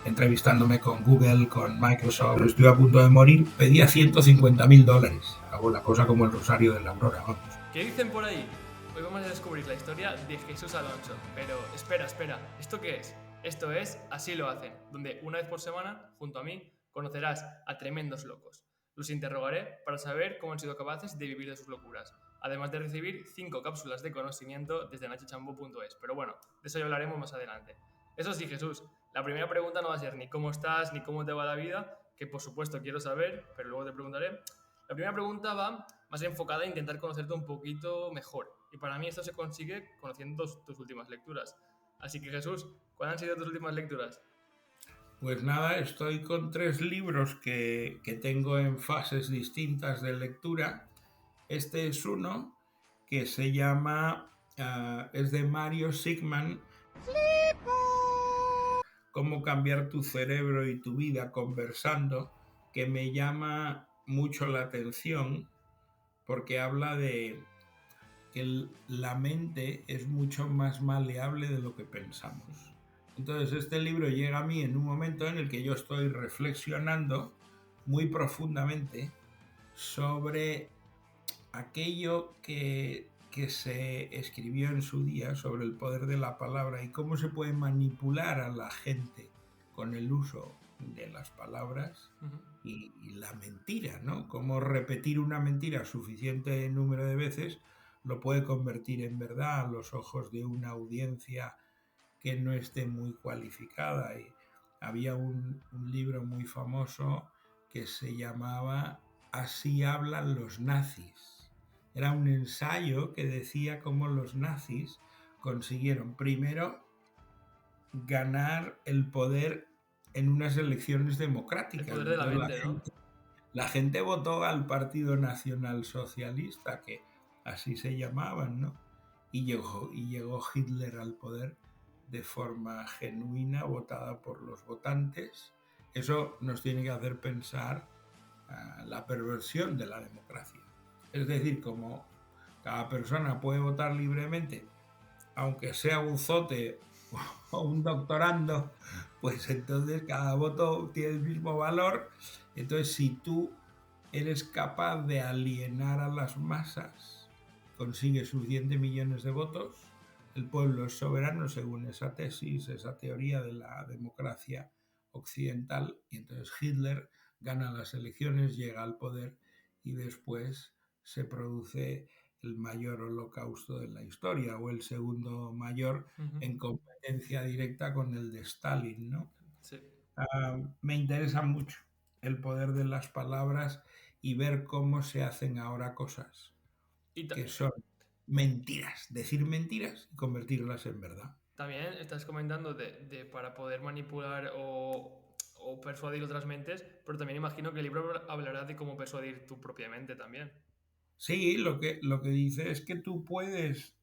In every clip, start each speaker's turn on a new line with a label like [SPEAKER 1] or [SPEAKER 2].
[SPEAKER 1] entrevistándome con Google, con Microsoft. Estoy a punto de morir. Pedía $150.000. Hago la cosa como el Rosario de la Aurora, vamos.
[SPEAKER 2] ¿Qué dicen por ahí? Hoy vamos a descubrir la historia de Jesús Alonso. Pero espera, ¿esto qué es? Esto es Así lo hacen, donde una vez por semana, junto a mí, conocerás a tremendos locos. Los interrogaré para saber cómo han sido capaces de vivir de sus locuras, además de recibir 5 cápsulas de conocimiento desde nachichambo.es. Pero bueno, de eso ya hablaremos más adelante. Eso sí, Jesús, la primera pregunta no va a ser ni cómo estás, ni cómo te va la vida, que por supuesto quiero saber, pero luego te preguntaré. La primera pregunta va más enfocada a intentar conocerte un poquito mejor. Y para mí esto se consigue conociendo tus últimas lecturas. Así que Jesús, ¿cuáles han sido tus últimas lecturas?
[SPEAKER 1] Pues nada, estoy con 3 libros que tengo en fases distintas de lectura. Este es uno que se llama, es de Mario Sigman, Cómo cambiar tu cerebro y tu vida conversando, que me llama mucho la atención porque habla de que la mente es mucho más maleable de lo que pensamos. Entonces este libro llega a mí en un momento en el que yo estoy reflexionando muy profundamente sobre aquello que se escribió en su día sobre el poder de la palabra y cómo se puede manipular a la gente con el uso de las palabras y la mentira, ¿no? Cómo repetir una mentira suficiente número de veces lo puede convertir en verdad a los ojos de una audiencia que no esté muy cualificada. Y había un libro muy famoso que se llamaba Así hablan los nazis. Era un ensayo que decía cómo los nazis consiguieron primero ganar el poder en unas elecciones
[SPEAKER 2] El
[SPEAKER 1] democráticas.
[SPEAKER 2] poder de la
[SPEAKER 1] Entonces
[SPEAKER 2] mente, ¿no?
[SPEAKER 1] la gente votó al Partido Nacional Socialista, que así se llamaban, ¿no? Y llegó Hitler al poder de forma genuina, votada por los votantes. Eso nos tiene que hacer pensar la perversión de la democracia. Es decir, como cada persona puede votar libremente, aunque sea un zote o un doctorando, pues entonces cada voto tiene el mismo valor. Entonces, si tú eres capaz de alienar a las masas, consigues suficientes millones de votos, el pueblo es soberano según esa tesis, esa teoría de la democracia occidental, y entonces Hitler gana las elecciones, llega al poder y después se produce el mayor holocausto de la historia o el segundo mayor en competencia directa con el de Stalin, ¿no?
[SPEAKER 2] Sí.
[SPEAKER 1] Me interesa mucho el poder de las palabras y ver cómo se hacen ahora cosas
[SPEAKER 2] Y
[SPEAKER 1] que son mentiras, decir mentiras y convertirlas en verdad.
[SPEAKER 2] también estás comentando de para poder manipular o persuadir otras mentes, pero también imagino que el libro hablará de cómo persuadir tu propia mente también.
[SPEAKER 1] Sí, lo que dice es que tú puedes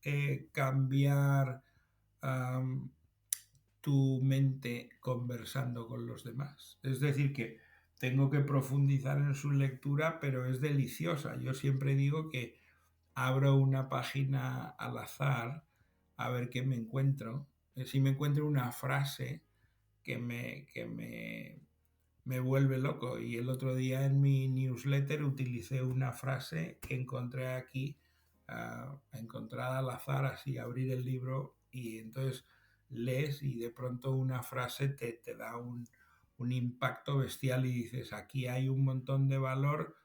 [SPEAKER 1] cambiar um, tu mente conversando con los demás. Es decir, que tengo que profundizar en su lectura, pero es deliciosa. Yo siempre digo que abro una página al azar a ver qué me encuentro. Si me encuentro una frase que me vuelve loco. Y el otro día en mi newsletter utilicé una frase que encontré aquí, encontrada al azar, así abrir el libro y entonces lees y de pronto una frase te da un impacto bestial y dices, aquí hay un montón de valor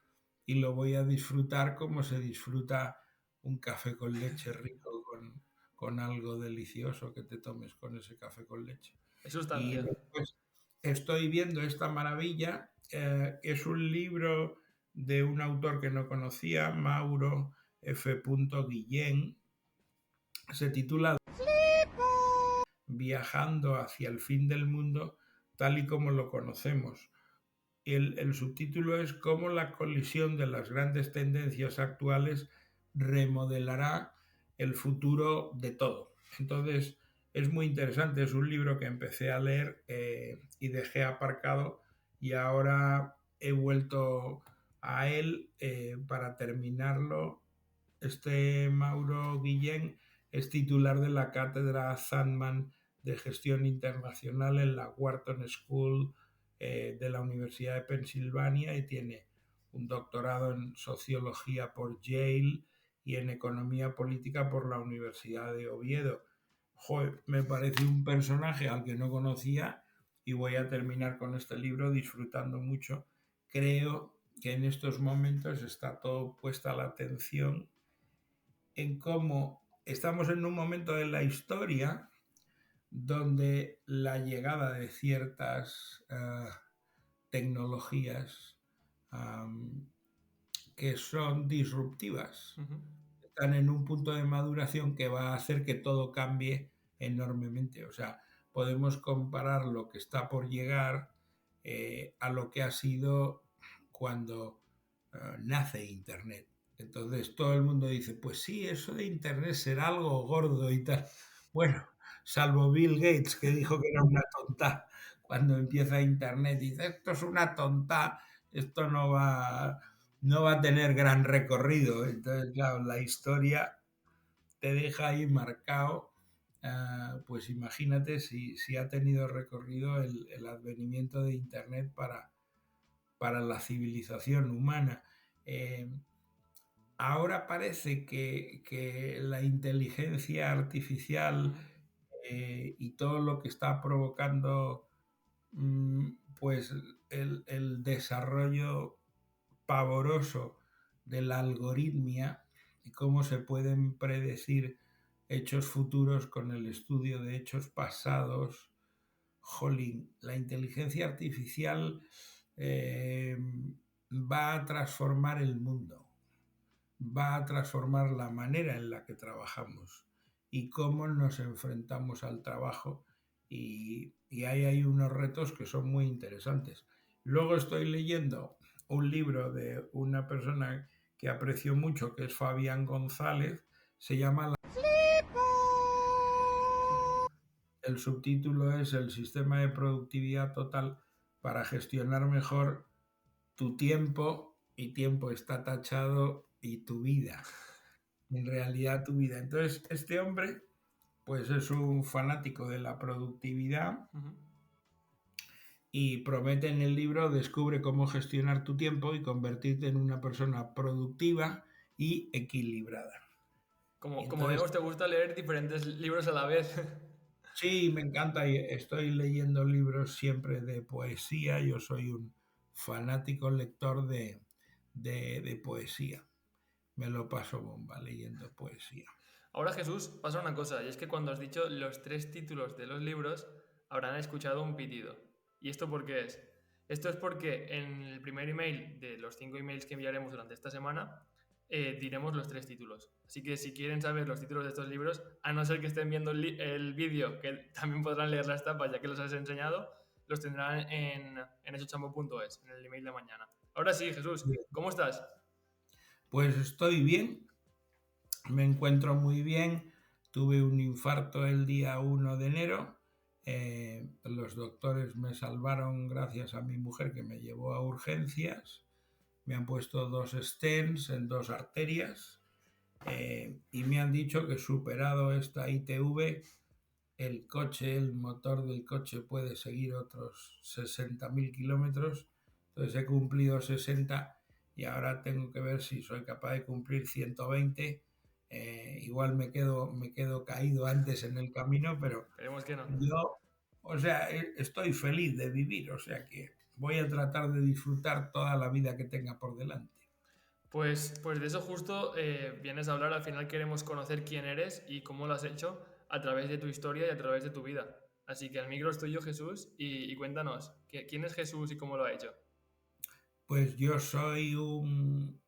[SPEAKER 1] y lo voy a disfrutar como se disfruta un café con leche rico con algo delicioso que te tomes con ese café con leche.
[SPEAKER 2] Es
[SPEAKER 1] Y
[SPEAKER 2] sustancia.
[SPEAKER 1] después estoy viendo esta maravilla. Es un libro de un autor que no conocía, Mauro F. Guillén. Se titula Viajando hacia el fin del mundo tal y como lo conocemos. El subtítulo es Cómo la colisión de las grandes tendencias actuales remodelará el futuro de todo. Entonces, es muy interesante, es un libro que empecé a leer y dejé aparcado y ahora he vuelto a él para terminarlo. Este Mauro Guillén es titular de la cátedra Sandman de gestión internacional en la Wharton School de la Universidad de Pensilvania y tiene un doctorado en sociología por Yale y en economía política por la Universidad de Oviedo. Joder, me parece un personaje al que no conocía y voy a terminar con este libro disfrutando mucho. Creo que en estos momentos está todo puesta la atención en cómo estamos en un momento de la historia donde la llegada de ciertas tecnologías que son disruptivas están en un punto de maduración que va a hacer que todo cambie enormemente. O sea, podemos comparar lo que está por llegar a lo que ha sido cuando nace Internet. Entonces todo el mundo dice, pues sí, eso de Internet será algo gordo y tal. Bueno, salvo Bill Gates, que dijo que era una tonta cuando empieza Internet. Dice, esto es una tonta, esto no va a tener gran recorrido. Entonces, claro, la historia te deja ahí marcado. Pues imagínate si ha tenido recorrido el advenimiento de Internet para la civilización humana. Ahora parece que la inteligencia artificial y todo lo que está provocando pues el desarrollo pavoroso de la algoritmia y cómo se pueden predecir hechos futuros con el estudio de hechos pasados. Jolín, la inteligencia artificial va a transformar el mundo, va a transformar la manera en la que trabajamos y cómo nos enfrentamos al trabajo y ahí hay unos retos que son muy interesantes. Luego estoy leyendo un libro de una persona que aprecio mucho, que es Fabián González, se llama el subtítulo es El sistema de productividad total para gestionar mejor tu tiempo, y tiempo está tachado, y tu vida, en realidad tu vida. Entonces, este hombre pues es un fanático de la productividad y promete en el libro descubre cómo gestionar tu tiempo y convertirte en una persona productiva y equilibrada.
[SPEAKER 2] Como vemos, te gusta leer diferentes libros a la vez.
[SPEAKER 1] Sí, me encanta y estoy leyendo libros siempre de poesía. Yo soy un fanático lector de poesía. Me lo paso bomba leyendo poesía.
[SPEAKER 2] Ahora, Jesús, pasa una cosa, y es que cuando has dicho los 3 títulos de los libros, habrán escuchado un pitido. ¿Y esto por qué es? Esto es porque en el primer email de los 5 emails que enviaremos durante esta semana, diremos los 3 títulos. Así que si quieren saber los títulos de estos libros, a no ser que estén viendo el vídeo, que también podrán leer las tapas ya que los has enseñado, los tendrán en esochambo.es, en el email de mañana. Ahora sí, Jesús, ¿cómo estás?
[SPEAKER 1] Pues estoy bien, me encuentro muy bien. Tuve un infarto el día 1 de enero. Los doctores me salvaron gracias a mi mujer, que me llevó a urgencias. Me han puesto 2 stents en 2 arterias y me han dicho que superado esta ITV, el motor del coche puede seguir otros 60.000 kilómetros. Entonces he cumplido 60 y ahora tengo que ver si soy capaz de cumplir 120. Igual me quedo caído antes en el camino, pero
[SPEAKER 2] Esperemos que no.
[SPEAKER 1] yo, o sea, estoy feliz de vivir, o sea que voy a tratar de disfrutar toda la vida que tenga por delante.
[SPEAKER 2] Pues de eso justo vienes a hablar. Al final queremos conocer quién eres y cómo lo has hecho a través de tu historia y a través de tu vida. Así que el micro es tuyo, Jesús, y cuéntanos, ¿quién es Jesús y cómo lo ha hecho?
[SPEAKER 1] Pues yo soy un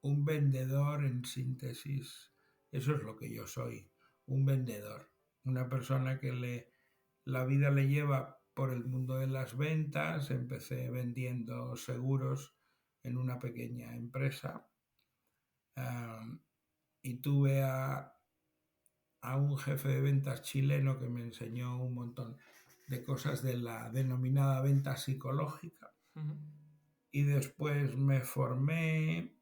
[SPEAKER 1] vendedor en síntesis. Eso es lo que yo soy, un vendedor. Una persona que la vida le lleva por el mundo de las ventas. Empecé vendiendo seguros en una pequeña empresa y tuve a un jefe de ventas chileno que me enseñó un montón de cosas de la denominada venta psicológica. Y después me formé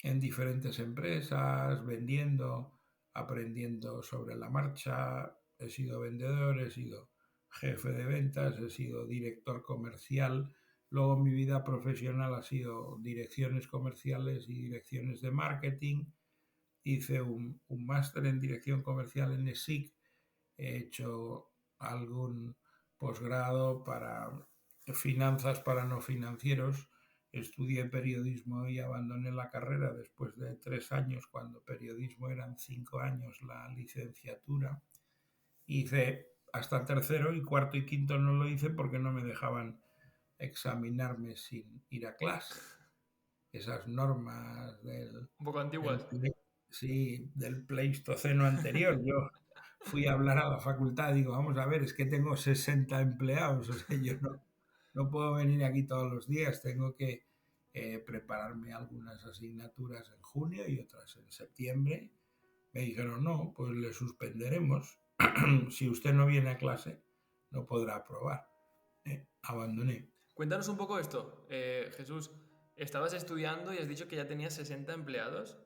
[SPEAKER 1] en diferentes empresas, vendiendo, aprendiendo sobre la marcha, he sido vendedor, he sido jefe de ventas, he sido director comercial. Luego mi vida profesional ha sido direcciones comerciales y direcciones de marketing. Hice un máster en dirección comercial en ESIC. He hecho algún posgrado para finanzas para no financieros. Estudié periodismo y abandoné la carrera después de 3 años, cuando periodismo eran 5 años la licenciatura. Hice hasta tercero y cuarto y quinto no lo hice porque no me dejaban examinarme sin ir a clase. Esas normas
[SPEAKER 2] Un poco antiguas.
[SPEAKER 1] sí, del Pleistoceno anterior. Yo fui a hablar a la facultad, digo, vamos a ver, es que tengo 60 empleados, o sea, yo no puedo venir aquí todos los días, tengo que prepararme algunas asignaturas en junio y otras en septiembre. Me dijeron, no, pues le suspenderemos. Si usted no viene a clase, no podrá aprobar. Abandoné.
[SPEAKER 2] Cuéntanos un poco esto, Jesús. Estabas estudiando y has dicho que ya tenías 60 empleados.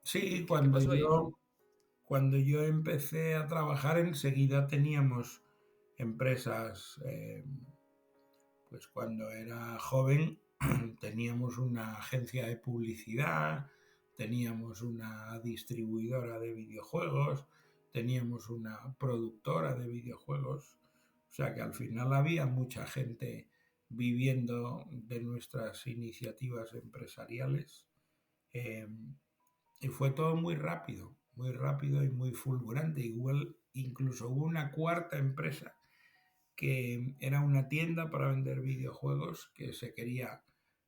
[SPEAKER 1] Sí,
[SPEAKER 2] ¿Qué pasó ahí?
[SPEAKER 1] cuando yo empecé a trabajar, enseguida teníamos empresas. Pues cuando era joven teníamos una agencia de publicidad, teníamos una distribuidora de videojuegos, teníamos una productora de videojuegos. O sea que al final había mucha gente viviendo de nuestras iniciativas empresariales. eh, y fue todo muy rápido y muy fulgurante. Igual, incluso hubo una cuarta empresa que era una tienda para vender videojuegos que se quería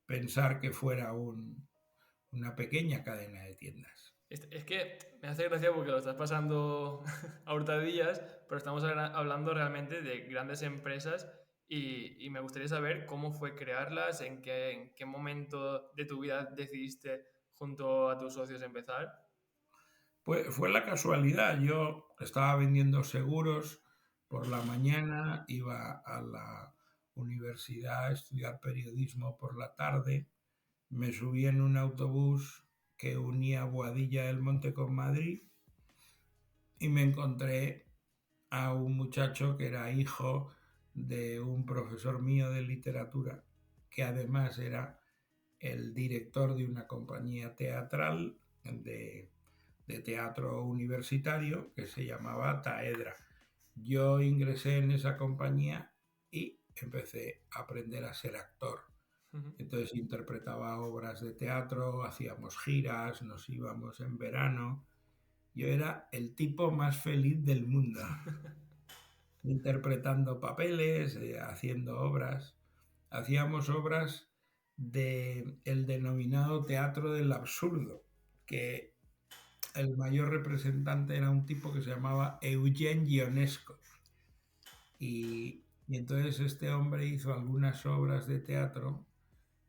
[SPEAKER 1] pensar que fuera una pequeña cadena de tiendas.
[SPEAKER 2] Es que me hace gracia porque lo estás pasando a hurtadillas, pero estamos hablando realmente de grandes empresas y me gustaría saber cómo fue crearlas, en qué momento de tu vida decidiste junto a tus socios empezar.
[SPEAKER 1] Pues fue la casualidad, yo estaba vendiendo seguros por la mañana, iba a la universidad a estudiar periodismo por la tarde, me subí en un autobús que unía Boadilla del Monte con Madrid y me encontré a un muchacho que era hijo de un profesor mío de literatura, que además era el director de una compañía teatral de teatro universitario que se llamaba Taedra. Yo ingresé en esa compañía y empecé a aprender a ser actor.
[SPEAKER 2] Ujú.
[SPEAKER 1] Entonces interpretaba obras de teatro, hacíamos giras, nos íbamos en verano. Yo era el tipo más feliz del mundo, interpretando papeles, haciendo obras. Hacíamos obras del denominado teatro del absurdo, que el mayor representante era un tipo que se llamaba Eugen Ionesco. Y entonces este hombre hizo algunas obras de teatro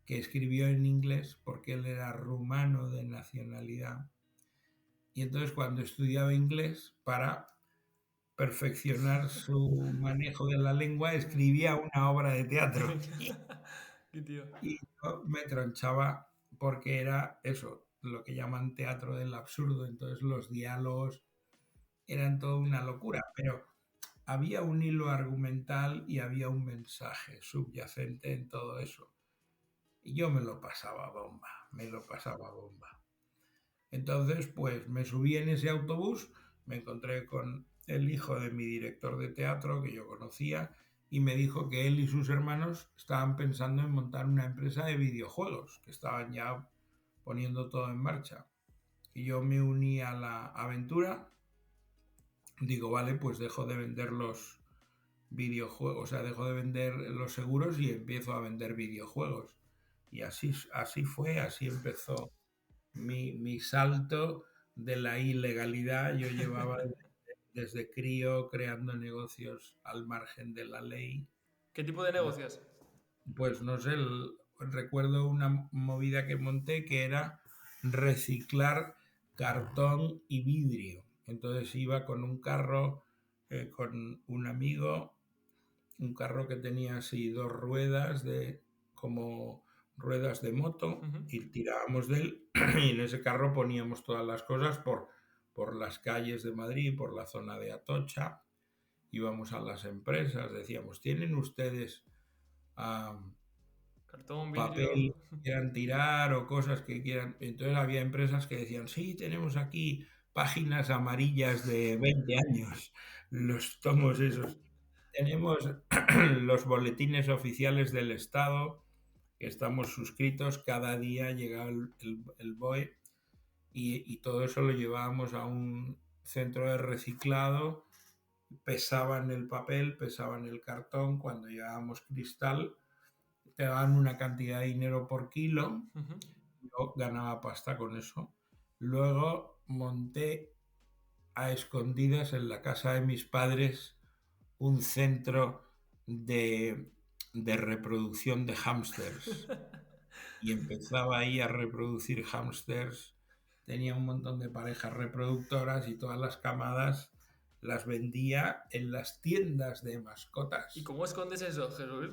[SPEAKER 1] que escribió en inglés porque él era rumano de nacionalidad. Y entonces cuando estudiaba inglés, para perfeccionar su manejo de la lengua, escribía una obra de teatro.
[SPEAKER 2] Qué tío.
[SPEAKER 1] Y yo me tronchaba porque era eso, lo que llaman teatro del absurdo. Entonces los diálogos eran toda una locura, pero había un hilo argumental y había un mensaje subyacente en todo eso. Y yo me lo pasaba bomba, me lo pasaba bomba. Entonces, pues me subí en ese autobús, me encontré con el hijo de mi director de teatro que yo conocía y me dijo que él y sus hermanos estaban pensando en montar una empresa de videojuegos, que estaban ya poniendo todo en marcha. Y yo me uní a la aventura. Digo, vale, pues dejo de vender los videojuegos, o sea, dejo de vender los seguros y empiezo a vender videojuegos. Y así fue, así empezó mi salto de la ilegalidad. Yo llevaba desde crío creando negocios al margen de la ley.
[SPEAKER 2] ¿Qué tipo de negocios?
[SPEAKER 1] Pues no sé, recuerdo una movida que monté que era reciclar cartón y vidrio. Entonces iba con un carro, con un amigo, un carro que tenía así dos ruedas como ruedas de moto,
[SPEAKER 2] Ujú.
[SPEAKER 1] y tirábamos de él y en ese carro poníamos todas las cosas por las calles de Madrid, por la zona de Atocha. íbamos a las empresas, decíamos, ¿tienen ustedes
[SPEAKER 2] Cartón, vidrio.
[SPEAKER 1] papel que quieran tirar o cosas que quieran? Entonces había empresas que decían, sí, tenemos aquí páginas amarillas de 20 años, los tomos esos. Tenemos los boletines oficiales del Estado, que estamos suscritos, cada día llega el BOE y todo eso lo llevábamos a un centro de reciclado, pesaban el papel, pesaban el cartón, cuando llevábamos cristal te daban una cantidad de dinero por kilo,
[SPEAKER 2] Ujú.
[SPEAKER 1] yo ganaba pasta con eso. Luego monté a escondidas en la casa de mis padres un centro de, de reproducción de hámsters y empezaba ahí a reproducir hámsters. Tenía un montón de parejas reproductoras y todas las camadas las vendía en las tiendas de
[SPEAKER 2] ¿Y
[SPEAKER 1] mascotas.
[SPEAKER 2] cómo escondes eso, Jesús?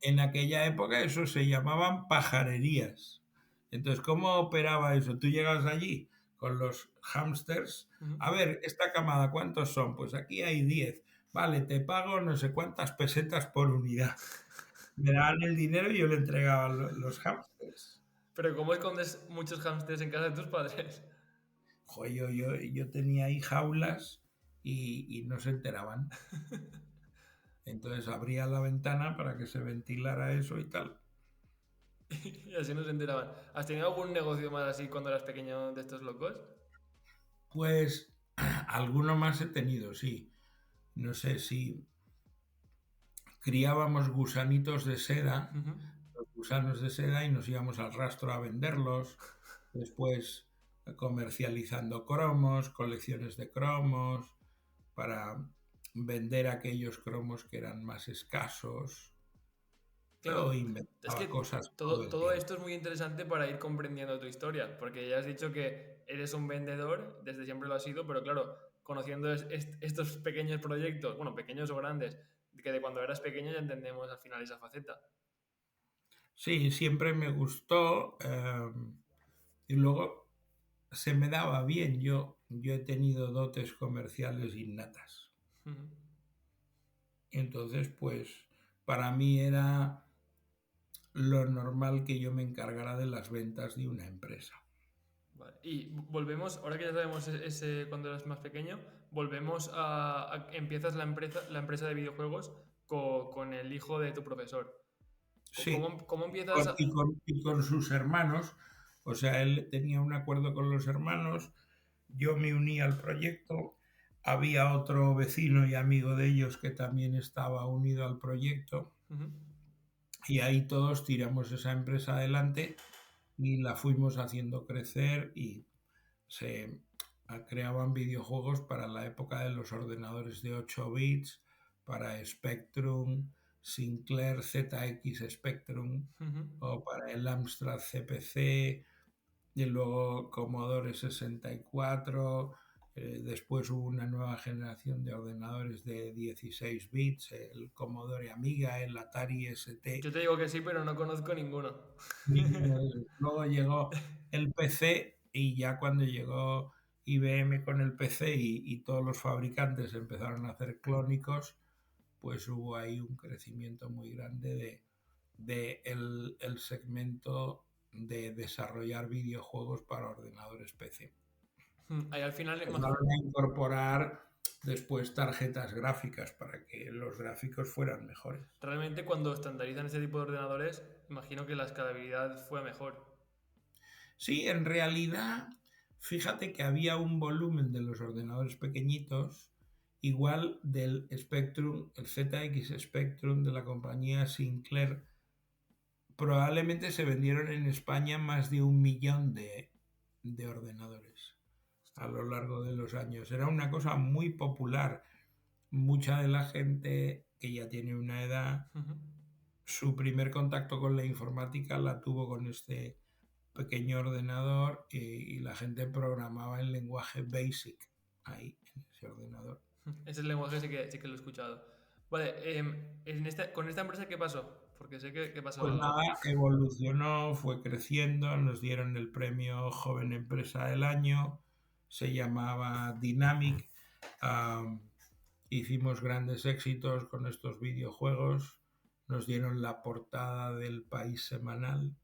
[SPEAKER 1] En aquella época eso se llamaban pajarerías. Entonces, ¿cómo operaba eso? Tú llegas allí con los hámsters.
[SPEAKER 2] Ujú.
[SPEAKER 1] A ver, esta camada, ¿cuántos son? Pues aquí hay 10. Vale, te pago no sé cuántas pesetas por unidad. Me daban el dinero y yo le entregaba los hámsters.
[SPEAKER 2] Pero ¿cómo escondes muchos hámsters en casa de tus padres?
[SPEAKER 1] Joder, yo tenía ahí jaulas y no se enteraban. Entonces abría la ventana para que se ventilara eso y tal.
[SPEAKER 2] Y así no se enteraban. ¿Has tenido algún negocio más así cuando eras pequeño de estos locos?
[SPEAKER 1] Pues alguno más he tenido, sí. No sé si criábamos gusanitos de seda,
[SPEAKER 2] Ujú.
[SPEAKER 1] los gusanos de seda, y nos íbamos al rastro a venderlos. Después comercializando cromos, colecciones de cromos, para vender aquellos cromos que eran más escasos. Yo
[SPEAKER 2] Claro, es
[SPEAKER 1] inventaba
[SPEAKER 2] que
[SPEAKER 1] cosas todo
[SPEAKER 2] todo,
[SPEAKER 1] el
[SPEAKER 2] todo
[SPEAKER 1] tiempo.
[SPEAKER 2] esto es muy interesante para ir comprendiendo tu historia, porque ya has dicho que eres un vendedor, desde siempre lo has sido, pero claro, conociendo estos pequeños proyectos, bueno, pequeños o grandes, que de cuando eras pequeño ya entendemos al final esa faceta.
[SPEAKER 1] Sí, siempre me gustó y luego se me daba bien. Yo he tenido dotes comerciales innatas.
[SPEAKER 2] Ujú.
[SPEAKER 1] Entonces, pues para mí era lo normal que yo me encargara de las ventas de una empresa.
[SPEAKER 2] Vale. Y volvemos, ahora que ya sabemos ese, cuando eras más pequeño, volvemos empiezas la empresa de videojuegos con el hijo de tu profesor.
[SPEAKER 1] Sí,
[SPEAKER 2] ¿Cómo empiezas
[SPEAKER 1] y con sus hermanos, o sea, él tenía un acuerdo con los hermanos, yo me uní al proyecto, había otro vecino y amigo de ellos que también estaba unido al proyecto
[SPEAKER 2] Ujú.
[SPEAKER 1] y ahí todos tiramos esa empresa adelante y la fuimos haciendo crecer y se creaban videojuegos para la época de los ordenadores de 8 bits, para Spectrum, Sinclair ZX Spectrum
[SPEAKER 2] Ujú.
[SPEAKER 1] o para el Amstrad CPC y luego Commodore 64. Después hubo una nueva generación de ordenadores de 16 bits, el Commodore Amiga, el Atari ST.
[SPEAKER 2] Yo te digo que sí, pero no conozco ninguno.
[SPEAKER 1] Ninguno de esos. Luego llegó el PC y ya cuando llegó IBM con el PC y todos los fabricantes empezaron a hacer clónicos, pues hubo ahí un crecimiento muy grande de el segmento de desarrollar videojuegos para ordenadores PC.
[SPEAKER 2] Ahí al final,
[SPEAKER 1] Empezaron a incorporar después tarjetas gráficas para que los gráficos fueran mejores.
[SPEAKER 2] realmente cuando estandarizan este tipo de ordenadores, imagino que la escalabilidad fue mejor.
[SPEAKER 1] Sí, en realidad, fíjate que había un volumen de los ordenadores pequeñitos igual del Spectrum, el ZX Spectrum de la compañía Sinclair. Probablemente se vendieron en España más de 1 millón de ordenadores a
[SPEAKER 2] Ostras.
[SPEAKER 1] lo largo de los años. Era una cosa muy popular. Mucha de la gente que ya tiene una edad,
[SPEAKER 2] Ujú.
[SPEAKER 1] su primer contacto con la informática la tuvo con este pequeño ordenador y la gente programaba en lenguaje BASIC ahí en ese ordenador.
[SPEAKER 2] Ese lenguaje sí que lo he escuchado. Vale, con esta empresa, ¿qué pasó? Porque sé que pasó
[SPEAKER 1] Pues
[SPEAKER 2] algo.
[SPEAKER 1] nada, evolucionó, fue creciendo, nos dieron el premio Joven Empresa del Año, se llamaba Dynamic, um, hicimos grandes éxitos con estos videojuegos. Nos dieron la portada del País Semanal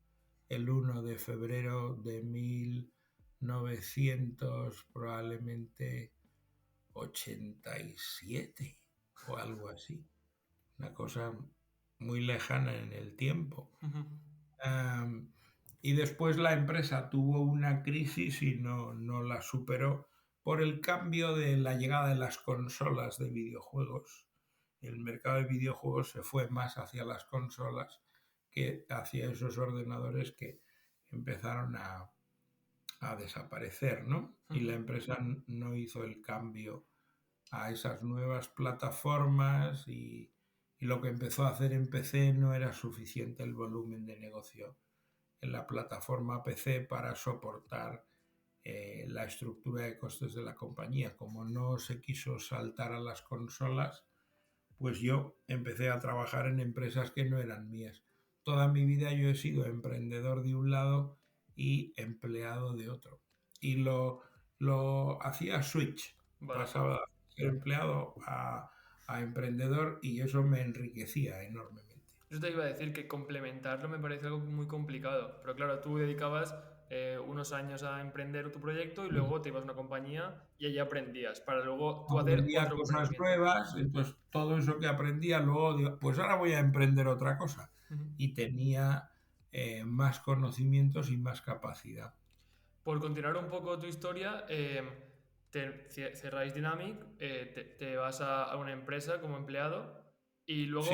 [SPEAKER 1] el 1 de febrero de 1900, probablemente 87 o algo así. Una cosa muy lejana en el tiempo. Um, y después la empresa tuvo una crisis y no la superó por el cambio de la llegada de las consolas de videojuegos. El mercado de videojuegos se fue más hacia las consolas que hacia esos ordenadores que empezaron a desaparecer, ¿no? Y la empresa no hizo el cambio a esas nuevas plataformas y lo que empezó a hacer en PC no era suficiente el volumen de negocio en la plataforma PC para soportar la estructura de costes de la compañía. Como no se quiso saltar a las consolas, pues yo empecé a trabajar en empresas que no eran mías. Toda mi vida yo he sido emprendedor de un lado y empleado de otro. Y lo hacía switch,
[SPEAKER 2] Vale.
[SPEAKER 1] pasaba de ser empleado a emprendedor y eso me enriquecía enormemente.
[SPEAKER 2] Yo te iba a decir que complementarlo me parece algo muy complicado, pero claro, tú dedicabas unos años a emprender tu proyecto y luego te ibas a una compañía y allí aprendías para luego tú hacer
[SPEAKER 1] Aprendía
[SPEAKER 2] otro
[SPEAKER 1] cosas
[SPEAKER 2] emprendimiento.
[SPEAKER 1] nuevas, entonces todo eso que aprendía luego digo, pues ahora voy a emprender otra cosa.
[SPEAKER 2] Ujú.
[SPEAKER 1] Y tenía más conocimientos y más capacidad.
[SPEAKER 2] Por continuar un poco tu historia, cerráis Dynamic, te vas a una empresa como empleado y
[SPEAKER 1] Sí,
[SPEAKER 2] luego...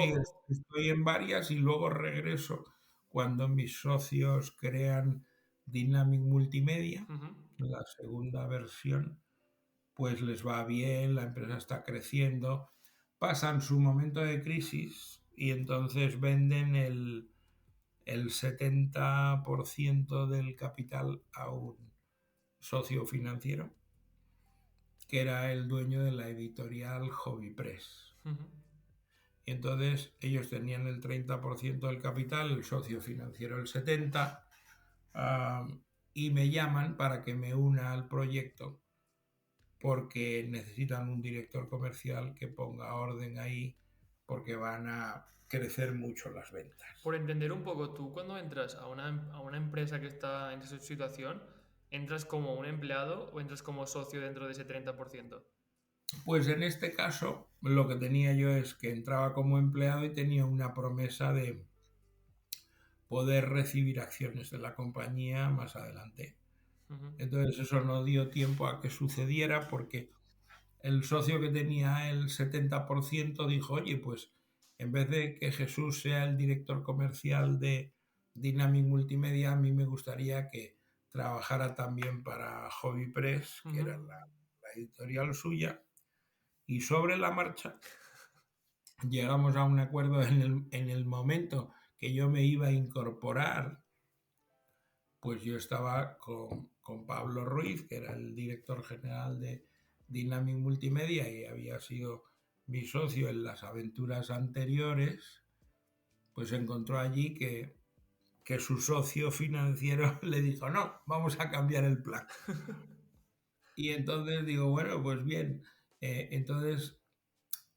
[SPEAKER 1] estoy en varias y luego regreso cuando mis socios crean Dynamic Multimedia,
[SPEAKER 2] Ujú.
[SPEAKER 1] la segunda versión, pues les va bien, la empresa está creciendo, pasan su momento de crisis y entonces venden el 70% del capital a un socio financiero que era el dueño de la editorial Hobby Press.
[SPEAKER 2] Ujú.
[SPEAKER 1] Y entonces ellos tenían el 30% del capital, el socio financiero el 70%, y me llaman para que me una al proyecto porque necesitan un director comercial que ponga orden ahí porque van a crecer mucho las ventas.
[SPEAKER 2] Por entender un poco, tú cuando entras a una empresa que está en esa situación, ¿entras como un empleado o entras como socio dentro de ese 30%?
[SPEAKER 1] Pues en este caso lo que tenía yo es que entraba como empleado y tenía una promesa de poder recibir acciones de la compañía más adelante.
[SPEAKER 2] Ujú.
[SPEAKER 1] Entonces eso no dio tiempo a que sucediera porque el socio que tenía el 70% dijo, oye, pues en vez de que Jesús sea el director comercial de Dynamic Multimedia, a mí me gustaría que trabajara también para Hobby Press, que
[SPEAKER 2] Ujú.
[SPEAKER 1] era la editorial suya, y sobre la marcha llegamos a un acuerdo en el momento que yo me iba a incorporar, pues yo estaba con Pablo Ruiz, que era el director general de Dynamic Multimedia y había sido mi socio en las aventuras anteriores, pues encontró allí que su socio financiero le dijo, no, vamos a cambiar el plan. Y entonces digo, bueno, pues bien, entonces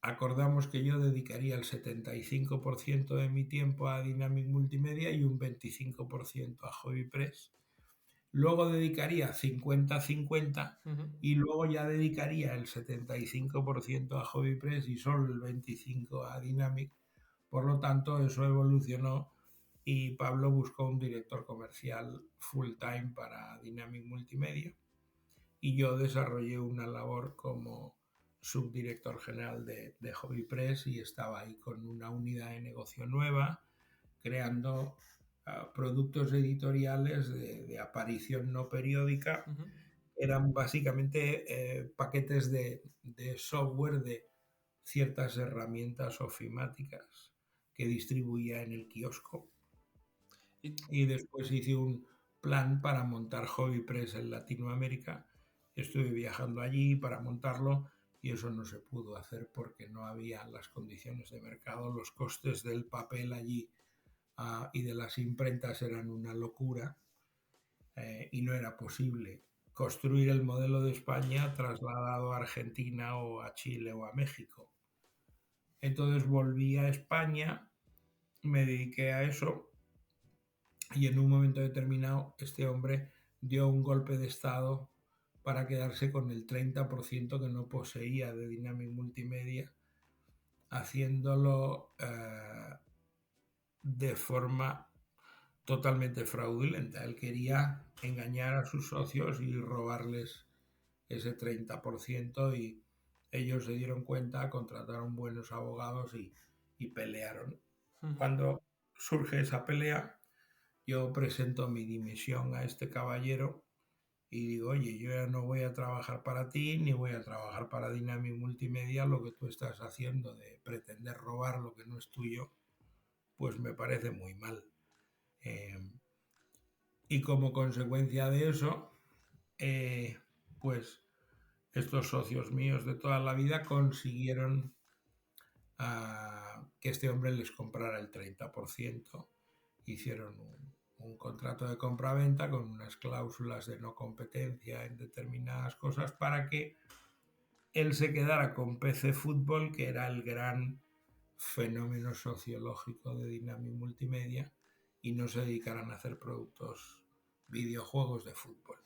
[SPEAKER 1] acordamos que yo dedicaría el 75% de mi tiempo a Dynamic Multimedia y un 25% a Hobby Press. Luego dedicaría 50-50
[SPEAKER 2] Ujú.
[SPEAKER 1] y luego ya dedicaría el 75% a Hobby Press y solo el 25% a Dynamic. Por lo tanto, eso evolucionó y Pablo buscó un director comercial full time para Dynamic Multimedia y yo desarrollé una labor como subdirector general de Hobby Press y estaba ahí con una unidad de negocio nueva, creando productos editoriales de aparición no periódica.
[SPEAKER 2] Ujú.
[SPEAKER 1] Eran básicamente paquetes de software de ciertas herramientas ofimáticas que distribuía en el kiosco.
[SPEAKER 2] Y
[SPEAKER 1] Y después hice un plan para montar Hobby Press en Latinoamérica. Estuve viajando allí para montarlo y eso no se pudo hacer porque no había las condiciones de mercado, los costes del papel allí y de las imprentas eran una locura y no era posible construir el modelo de España trasladado a Argentina o a Chile o a México. Entonces volví a España, me dediqué a eso y en un momento determinado este hombre dio un golpe de estado para quedarse con el 30% que no poseía de Dynamic Multimedia, haciéndolo de forma totalmente fraudulenta. Él quería engañar a sus socios y robarles ese 30% y ellos se dieron cuenta, contrataron buenos abogados y pelearon. Cuando surge esa pelea, yo presento mi dimisión a este caballero y digo, oye, yo ya no voy a trabajar para ti ni voy a trabajar para Dynamic Multimedia. Lo que tú estás haciendo de pretender robar lo que no es tuyo, pues me parece muy mal. Y como consecuencia de eso, pues estos socios míos de toda la vida consiguieron que este hombre les comprara el 30%. Hicieron un contrato de compraventa con unas cláusulas de no competencia en determinadas cosas para que él se quedara con PC Fútbol, que era el gran fenómeno sociológico de Dynamic Multimedia, y no se dedicaran a hacer productos, videojuegos de fútbol.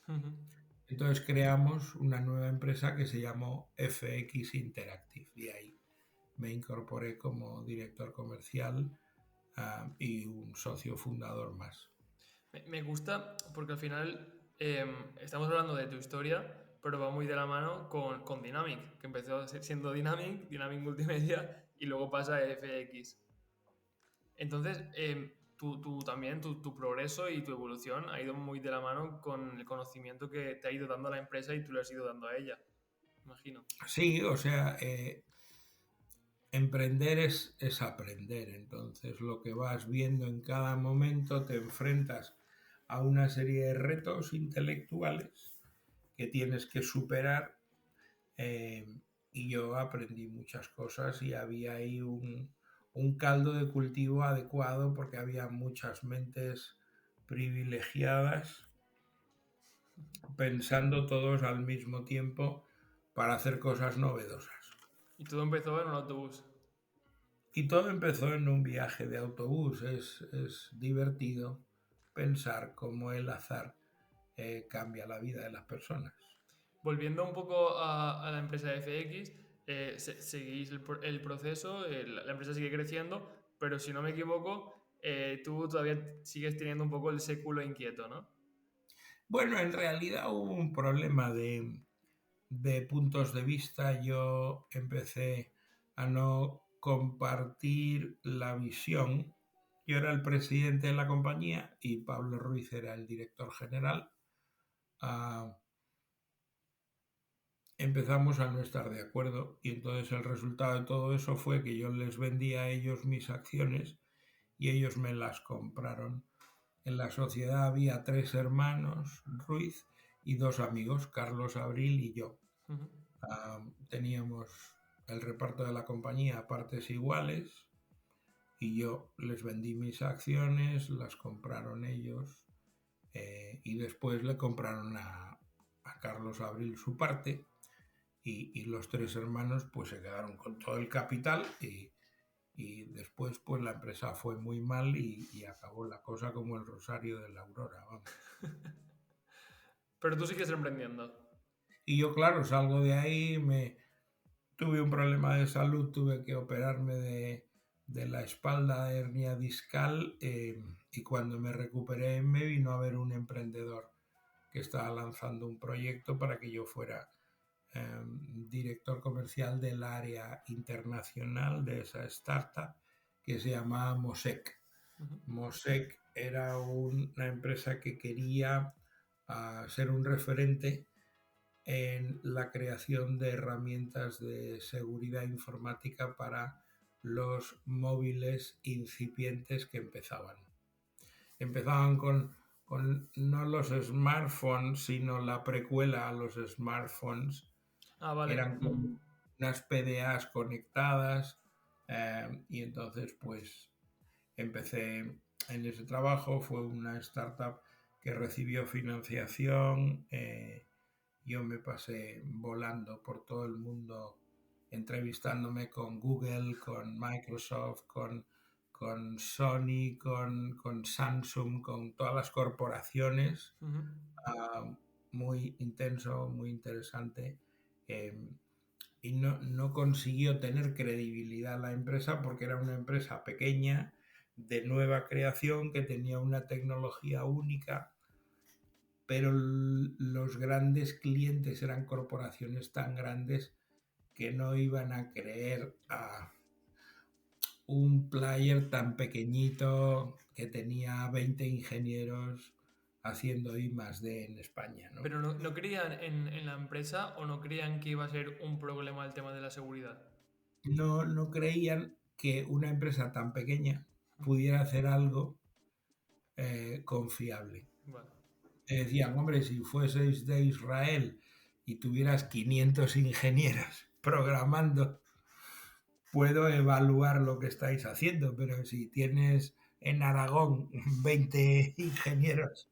[SPEAKER 1] Entonces creamos una nueva empresa que se llamó FX Interactive y ahí me incorporé como director comercial y un socio fundador más.
[SPEAKER 2] Me gusta porque al final estamos hablando de tu historia, pero va muy de la mano con Dynamic, que empezó siendo Dynamic Multimedia y luego pasa a FX. Entonces, también tu progreso y tu evolución ha ido muy de la mano con el conocimiento que te ha ido dando la empresa y tú le has ido dando a ella, imagino.
[SPEAKER 1] Sí, o sea, emprender es aprender. Entonces, lo que vas viendo en cada momento, te enfrentas a una serie de retos intelectuales que tienes que superar. Y yo aprendí muchas cosas y había ahí un caldo de cultivo adecuado porque había muchas mentes privilegiadas pensando todos al mismo tiempo para hacer cosas novedosas.
[SPEAKER 2] Y todo empezó en un autobús.
[SPEAKER 1] Y todo empezó en un viaje de autobús. Es divertido pensar cómo el azar cambia la vida de las personas.
[SPEAKER 2] Volviendo un poco a la empresa de FX, seguís el proceso, la empresa sigue creciendo, pero si no me equivoco, tú todavía sigues teniendo un poco el século inquieto, ¿no?
[SPEAKER 1] Bueno, en realidad hubo un problema de puntos de vista. Yo empecé a no compartir la visión. Yo era el presidente de la compañía y Pablo Ruiz era el director general. Empezamos a no estar de acuerdo y entonces el resultado de todo eso fue que yo les vendí a ellos mis acciones y ellos me las compraron. En la sociedad había 3 hermanos, Ruiz, y 2 amigos, Carlos Abril y yo. Teníamos el reparto de la compañía a partes iguales y yo les vendí mis acciones, las compraron ellos y después le compraron a Carlos Abril su parte y los 3 hermanos pues se quedaron con todo el capital y después pues la empresa fue muy mal y acabó la cosa como el rosario de la aurora, vamos.
[SPEAKER 2] Pero tú sigues emprendiendo.
[SPEAKER 1] Y yo, claro, salgo de ahí, tuve un problema de salud, tuve que operarme de la espalda, de hernia discal, y cuando me recuperé me vino a ver un emprendedor que estaba lanzando un proyecto para que yo fuera director comercial del área internacional de esa startup que se llamaba Mosec. Mosec era una empresa que quería ser un referente en la creación de herramientas de seguridad informática para los móviles incipientes que empezaban. Empezaban con no los smartphones, sino la precuela a los smartphones, que
[SPEAKER 2] Vale.
[SPEAKER 1] eran como unas PDAs conectadas, y entonces pues empecé en ese trabajo. Fue una startup que recibió financiación, yo me pasé volando por todo el mundo, entrevistándome con Google, con Microsoft, con Sony, con Samsung, con todas las corporaciones.
[SPEAKER 2] Ujú.
[SPEAKER 1] ah, Muy intenso, muy interesante. eh, y no consiguió tener credibilidad la empresa porque era una empresa pequeña, de nueva creación, que tenía una tecnología única, pero los grandes clientes eran corporaciones tan grandes que no iban a creer a un player tan pequeñito que tenía 20 ingenieros haciendo I más D en España, ¿no?
[SPEAKER 2] Pero no creían en la empresa o no creían que iba a ser un problema el tema de la seguridad.
[SPEAKER 1] No creían que una empresa tan pequeña pudiera hacer algo confiable.
[SPEAKER 2] Vale.
[SPEAKER 1] Decían, hombre, si fueseis de Israel y tuvieras 500 ingenieros programando, puedo evaluar lo que estáis haciendo, pero si tienes en Aragón 20 ingenieros,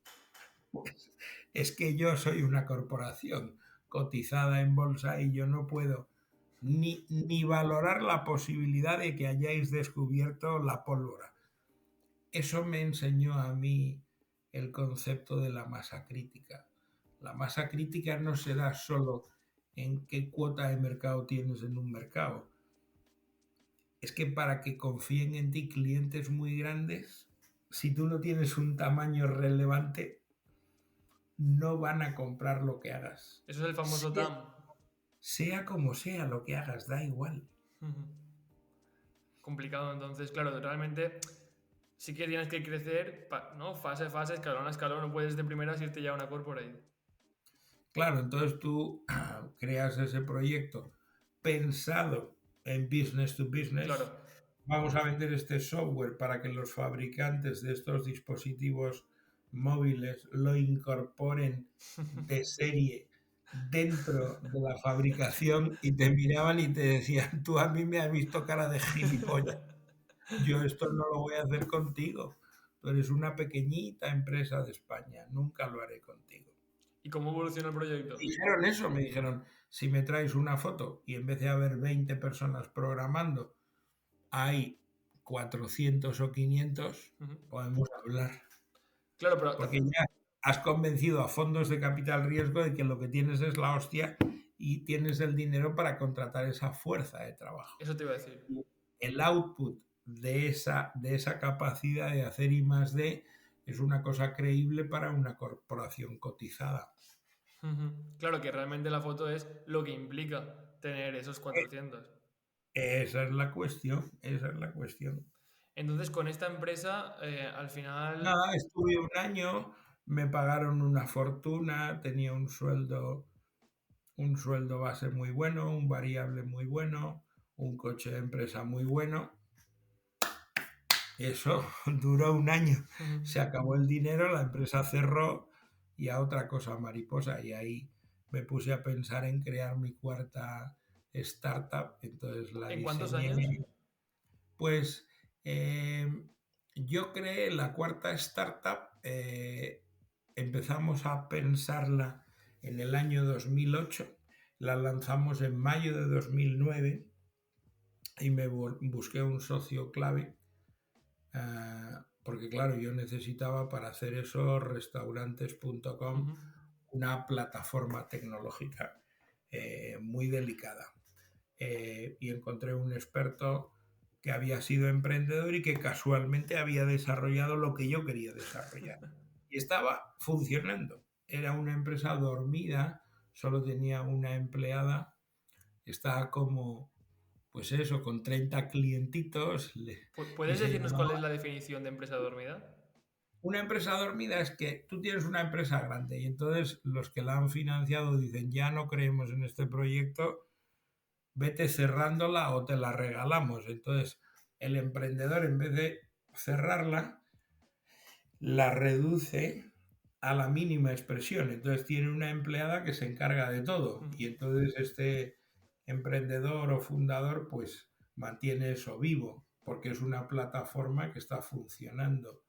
[SPEAKER 1] pues es que yo soy una corporación cotizada en bolsa y yo no puedo ni valorar la posibilidad de que hayáis descubierto la pólvora. Eso me enseñó a mí el concepto de la masa crítica. La masa crítica no se da solo en qué cuota de mercado tienes en un mercado. Es que para que confíen en ti clientes muy grandes, si tú no tienes un tamaño relevante, no van a comprar lo que hagas.
[SPEAKER 2] Eso es el famoso
[SPEAKER 1] Sea,
[SPEAKER 2] TAM.
[SPEAKER 1] sea como sea lo que hagas, da igual.
[SPEAKER 2] Ujú. Complicado, entonces, claro, realmente sí que tienes que crecer, ¿no? Fase a fase, escalón a escalón, no puedes de primeras irte ya a una corporate.
[SPEAKER 1] Claro, entonces tú creas ese proyecto pensado en business to
[SPEAKER 2] Claro,
[SPEAKER 1] business. Vamos a vender este software para que los fabricantes de estos dispositivos móviles lo incorporen de serie dentro de la fabricación y te miraban y te decían, tú a mí me has visto cara de gilipollas, yo esto no lo voy a hacer contigo, tú eres una pequeñita empresa de España, nunca lo haré contigo.
[SPEAKER 2] ¿y cómo evoluciona el proyecto?
[SPEAKER 1] Dijeron eso, me dijeron, si me traes una foto y en vez de haber 20 personas programando, hay 400 o 500,
[SPEAKER 2] Ujú.
[SPEAKER 1] podemos hablar.
[SPEAKER 2] Claro, pero
[SPEAKER 1] Porque ya has convencido a fondos de capital riesgo de que lo que tienes es la hostia y tienes el dinero para contratar esa fuerza de trabajo.
[SPEAKER 2] eso te iba a decir.
[SPEAKER 1] El output de esa capacidad de hacer I más D es una cosa creíble para una corporación cotizada.
[SPEAKER 2] Ujú. Claro que realmente la foto es lo que implica tener esos 400.
[SPEAKER 1] Esa es la cuestión, esa es la cuestión.
[SPEAKER 2] Entonces, con esta empresa, al final...
[SPEAKER 1] Nada, estuve un año, me pagaron una fortuna, tenía un sueldo base muy bueno, un variable muy bueno, un coche de empresa muy bueno. Eso duró un año.
[SPEAKER 2] Ujú.
[SPEAKER 1] Se acabó el dinero, la empresa cerró y a otra cosa mariposa. Y ahí me puse a pensar en crear mi cuarta startup. Entonces la
[SPEAKER 2] ¿En cuántos años?
[SPEAKER 1] diseñé. Pues eh, yo creé la cuarta startup. Empezamos a pensarla en el año 2008. La lanzamos en mayo de 2009 y me busqué un socio clave, porque claro, yo necesitaba para hacer eso restaurantes.com,
[SPEAKER 2] Ujú.
[SPEAKER 1] una plataforma tecnológica muy delicada. Y encontré un experto que había sido emprendedor y que casualmente había desarrollado lo que yo quería desarrollar. Y estaba funcionando. Era una empresa dormida, solo tenía una empleada, estaba como, pues eso, con 30 clientitos y
[SPEAKER 2] ¿Puedes
[SPEAKER 1] se
[SPEAKER 2] decirnos cuál
[SPEAKER 1] llamaba...
[SPEAKER 2] es la definición de empresa dormida?
[SPEAKER 1] Una empresa dormida es que tú tienes una empresa grande y entonces los que la han financiado dicen, ya no creemos en este proyecto, vete cerrándola o te la regalamos. Entonces el emprendedor, en vez de cerrarla, la reduce a la mínima expresión. Entonces tiene una empleada que se encarga de todo
[SPEAKER 2] Ujú.
[SPEAKER 1] y entonces este emprendedor o fundador pues mantiene eso vivo porque es una plataforma que está funcionando.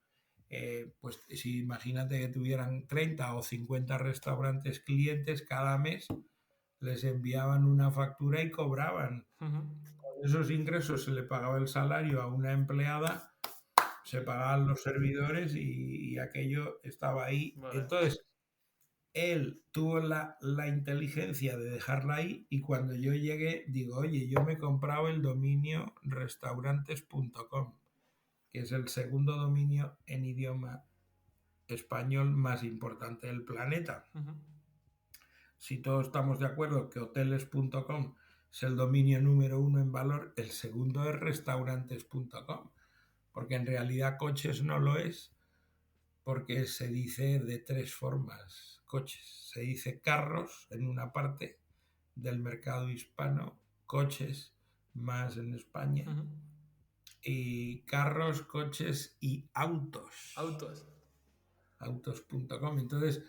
[SPEAKER 1] pues si imagínate que tuvieran 30 o 50 restaurantes clientes cada mes, les enviaban una factura y cobraban.
[SPEAKER 2] Ujú.
[SPEAKER 1] Con esos ingresos se le pagaba el salario a una empleada, se pagaban los servidores y aquello estaba ahí.
[SPEAKER 2] Vale.
[SPEAKER 1] Entonces, él tuvo la inteligencia de dejarla ahí y cuando yo llegué, digo, oye, yo me he comprado el dominio restaurantes.com, que es el segundo dominio en idioma español más importante del planeta.
[SPEAKER 2] Ujú.
[SPEAKER 1] Si todos estamos de acuerdo que hoteles.com es el dominio número 1 en valor, el segundo es restaurantes.com, porque en realidad coches no lo es, porque se dice de tres formas coches. Se dice carros en una parte del mercado hispano, coches más en España,
[SPEAKER 2] Ujú.
[SPEAKER 1] y carros, coches y autos.
[SPEAKER 2] Autos.
[SPEAKER 1] Autos.com. Entonces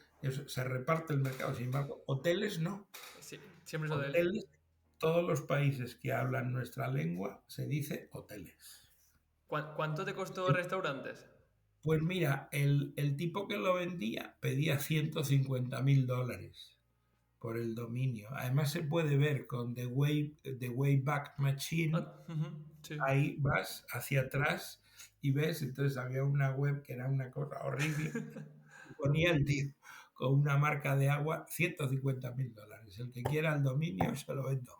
[SPEAKER 1] se reparte el mercado. Sin embargo, hoteles no.
[SPEAKER 2] Sí, siempre es hotel.
[SPEAKER 1] Hoteles, todos los países que hablan nuestra lengua se dice hoteles.
[SPEAKER 2] ¿Cuánto te costó restaurantes?
[SPEAKER 1] Pues mira, el tipo que lo vendía pedía $150,000 por el dominio. Además se puede ver con The Wayback Machine.
[SPEAKER 2] Ujú, sí.
[SPEAKER 1] Ahí vas hacia atrás y ves, entonces había una web que era una cosa horrible. Ponía el tío con una marca de agua, $150,000. El que quiera el dominio se lo vendo.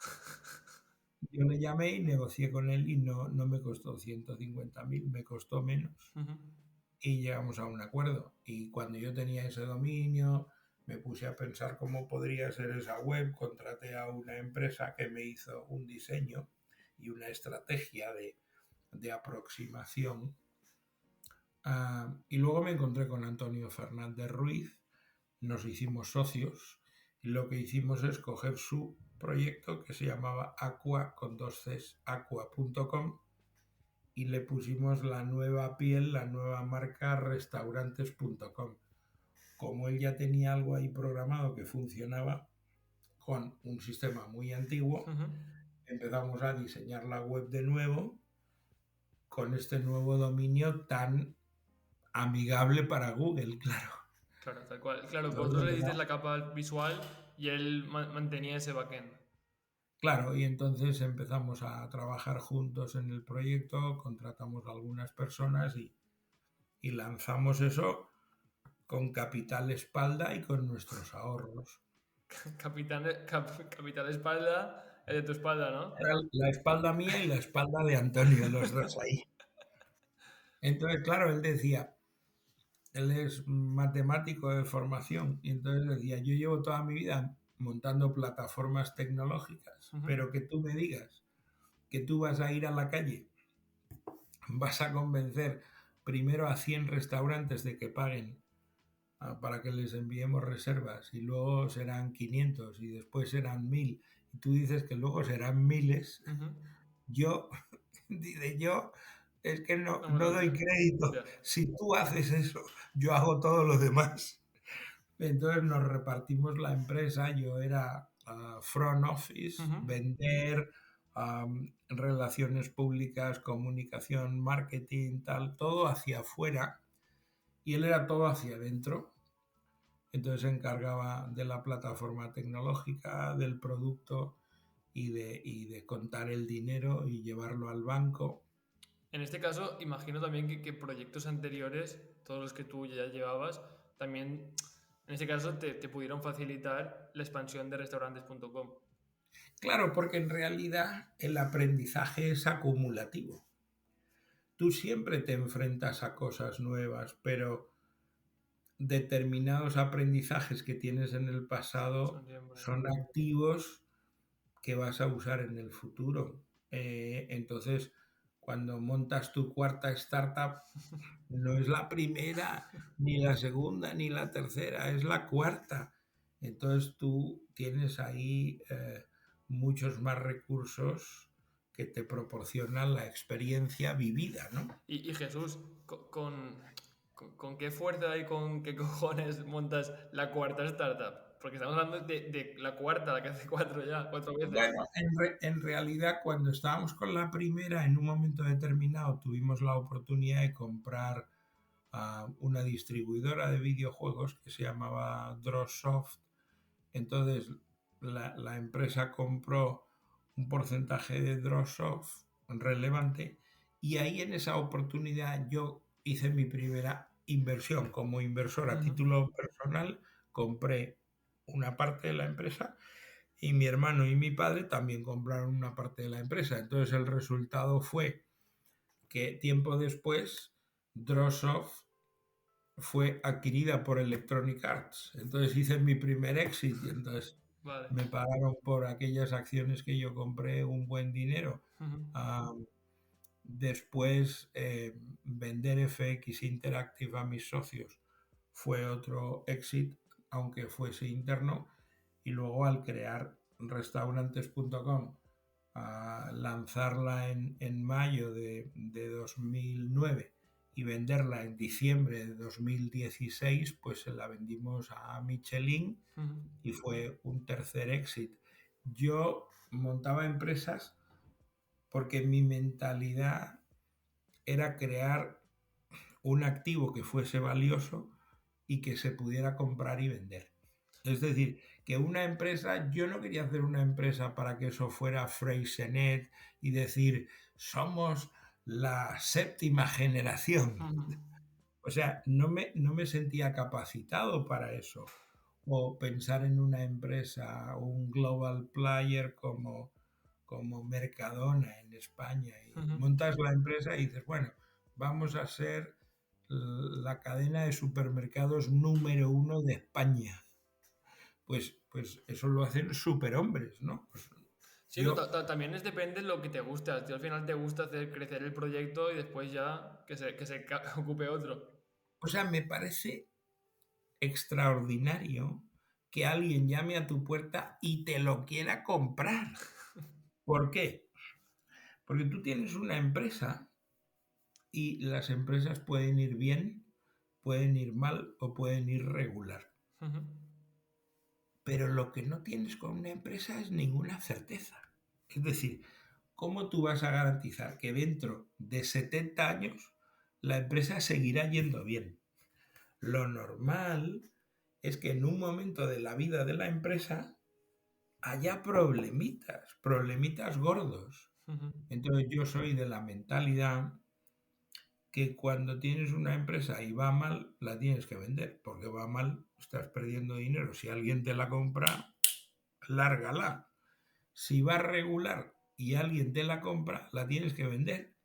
[SPEAKER 1] Yo le llamé y negocié con él y no me costó 150,000, me costó menos.
[SPEAKER 2] Ujú.
[SPEAKER 1] Y llegamos a un acuerdo. Y cuando yo tenía ese dominio, me puse a pensar cómo podría ser esa web, contraté a una empresa que me hizo un diseño y una estrategia de aproximación. Y luego me encontré con Antonio Fernández Ruiz, nos hicimos socios y lo que hicimos es coger su proyecto que se llamaba Aqua con 2Cs, aqua.com, y le pusimos la nueva piel, la nueva marca restaurantes.com. Como él ya tenía algo ahí programado que funcionaba con un sistema muy antiguo,
[SPEAKER 2] Ujú.
[SPEAKER 1] empezamos a diseñar la web de nuevo con este nuevo dominio tan amigable para Google, claro.
[SPEAKER 2] Claro, tal cual. Claro,
[SPEAKER 1] Entonces
[SPEAKER 2] vosotros le disteis
[SPEAKER 1] empezamos.
[SPEAKER 2] la capa visual y él mantenía ese backend.
[SPEAKER 1] Claro, y entonces empezamos a trabajar juntos en el proyecto, contratamos a algunas personas y lanzamos eso con capital espalda y con nuestros ahorros.
[SPEAKER 2] Capital espalda, el de tu espalda, ¿no?
[SPEAKER 1] Era la espalda mía y la espalda de Antonio, los dos ahí. Entonces, claro, él decía, él es matemático de formación, y entonces decía, yo llevo toda mi vida montando plataformas tecnológicas,
[SPEAKER 2] Ujú.
[SPEAKER 1] pero que tú me digas que tú vas a ir a la calle, vas a convencer primero a 100 restaurantes de que paguen para que les enviemos reservas y luego serán 500 y después serán 1000 y tú dices que luego serán miles,
[SPEAKER 2] Ujú.
[SPEAKER 1] yo, dice yo, es que no
[SPEAKER 2] No me lo
[SPEAKER 1] doy
[SPEAKER 2] creo.
[SPEAKER 1] crédito.
[SPEAKER 2] Ya.
[SPEAKER 1] Si tú haces eso, yo hago todo lo demás. Entonces nos repartimos la empresa, yo era front office,
[SPEAKER 2] Ujú.
[SPEAKER 1] vender, relaciones públicas, comunicación, marketing, tal, todo hacia afuera y él era todo hacia adentro. Entonces se encargaba de la plataforma tecnológica, del producto y de contar el dinero y llevarlo al banco.
[SPEAKER 2] En este caso, imagino también que proyectos anteriores, todos los que tú ya llevabas, también en este caso te pudieron facilitar la expansión de restaurantes.com.
[SPEAKER 1] Claro, porque en realidad el aprendizaje es acumulativo. Tú siempre te enfrentas a cosas nuevas, pero determinados aprendizajes que tienes en el pasado
[SPEAKER 2] Son siempre.
[SPEAKER 1] son activos que vas a usar en el futuro. Entonces, cuando montas tu cuarta startup, no es la primera, ni la segunda, ni la tercera, es la cuarta. Entonces tú tienes ahí muchos más recursos que te proporcionan la experiencia vivida, ¿no?
[SPEAKER 2] Y Jesús, ¿con qué fuerza y con qué cojones montas la cuarta startup? Porque estamos hablando de la cuarta, la que hace cuatro veces.
[SPEAKER 1] Bueno, en realidad cuando estábamos con la primera, en un momento determinado tuvimos la oportunidad de comprar a una distribuidora de videojuegos que se llamaba Drawsoft. Entonces la empresa compró un porcentaje de Drawsoft relevante y ahí en esa oportunidad yo hice mi primera inversión como inversor a
[SPEAKER 2] Ujú.
[SPEAKER 1] título personal, compré una parte de la empresa y mi hermano y mi padre también compraron una parte de la empresa. Entonces el resultado fue que tiempo después Drawsoft fue adquirida por Electronic Arts. Entonces hice mi primer exit y entonces
[SPEAKER 2] Vale.
[SPEAKER 1] me pagaron por aquellas acciones que yo compré un buen dinero.
[SPEAKER 2] Ujú.
[SPEAKER 1] Ah, después vender FX Interactive a mis socios fue otro exit, aunque fuese interno. Y luego al crear restaurantes.com, a lanzarla en mayo de 2009 y venderla en diciembre de 2016, pues se la vendimos a Michelin
[SPEAKER 2] Ujú.
[SPEAKER 1] y fue un tercer exit. Yo montaba empresas porque mi mentalidad era crear un activo que fuese valioso y que se pudiera comprar y vender. Es decir, que una empresa, yo no quería hacer una empresa para que eso fuera Freysenet y decir, somos la séptima generación.
[SPEAKER 2] Ujú.
[SPEAKER 1] O sea, no me sentía capacitado para eso. O pensar en una empresa, un global player como Mercadona en España. Y
[SPEAKER 2] Ujú.
[SPEAKER 1] montas la empresa y dices, bueno, vamos a ser la cadena de supermercados número uno de España. Pues eso lo hacen superhombres, ¿no? Pues
[SPEAKER 2] Sí, no,
[SPEAKER 1] yo,
[SPEAKER 2] también depende de lo que te guste. A ti al final te gusta hacer crecer el proyecto y después ya ocupe otro.
[SPEAKER 1] o sea, me parece extraordinario que alguien llame a tu puerta y te lo quiera comprar. ¿Por qué? Porque tú tienes una empresa y las empresas pueden ir bien, pueden ir mal o pueden ir regular.
[SPEAKER 2] Ujú.
[SPEAKER 1] Pero lo que no tienes con una empresa es ninguna certeza. Es decir, ¿cómo tú vas a garantizar que dentro de 70 años la empresa seguirá yendo bien? Lo normal es que en un momento de la vida de la empresa haya problemitas, problemitas gordos.
[SPEAKER 2] Ujú.
[SPEAKER 1] Entonces yo soy de la mentalidad que cuando tienes una empresa y va mal, la tienes que vender, porque va mal, estás perdiendo dinero. Si alguien te la compra, lárgala. Si va regular y alguien te la compra, la tienes que vender.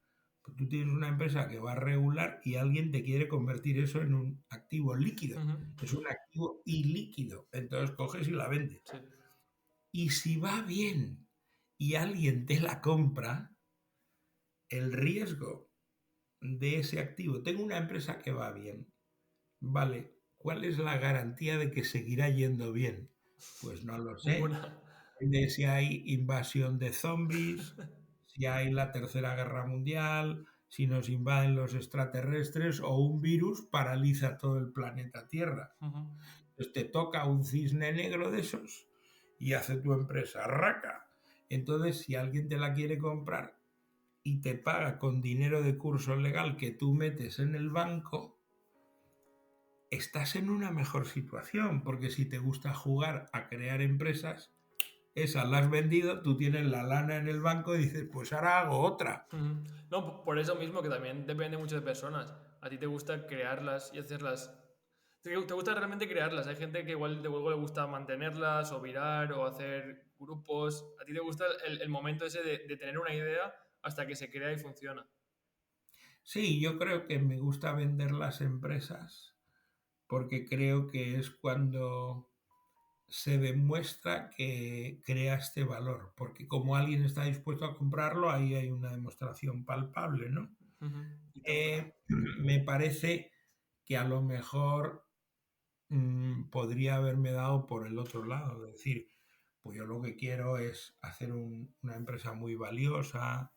[SPEAKER 1] Pues tú tienes una empresa que va regular y alguien te quiere convertir eso en un activo líquido.
[SPEAKER 2] Ujú.
[SPEAKER 1] Es un activo ilíquido. Entonces coges y la vendes.
[SPEAKER 2] Sí.
[SPEAKER 1] Y si va bien y alguien te la compra, el riesgo de ese activo, tengo una empresa que va bien, vale, ¿cuál es la garantía de que seguirá yendo bien? Pues no lo sé.
[SPEAKER 2] Ninguna.
[SPEAKER 1] De si hay invasión de zombies, si hay la Tercera Guerra Mundial, si nos invaden los extraterrestres o un virus paraliza todo el planeta Tierra.
[SPEAKER 2] Ujú.
[SPEAKER 1] Entonces te toca un cisne negro de esos y hace tu empresa raca. Entonces, si alguien te la quiere comprar y te paga con dinero de curso legal que tú metes en el banco, estás en una mejor situación, porque si te gusta jugar a crear empresas, esa la has vendido, tú tienes la lana en el banco y dices, pues ahora hago otra.
[SPEAKER 2] Ujú. No, por eso mismo que también depende mucho de personas. A ti te gusta crearlas y hacerlas. Te gusta realmente crearlas. Hay gente que igual de luego le gusta mantenerlas o virar o hacer grupos. A ti te gusta el momento ese de tener una idea hasta que se crea y funciona.
[SPEAKER 1] Sí, yo creo que me gusta vender las empresas porque creo que es cuando se demuestra que crea este valor, porque como alguien está dispuesto a comprarlo, ahí hay una demostración palpable, ¿no?
[SPEAKER 2] Ujú. Y tanto.
[SPEAKER 1] Me parece que a lo mejor podría haberme dado por el otro lado, es decir, pues yo lo que quiero es hacer una empresa muy valiosa,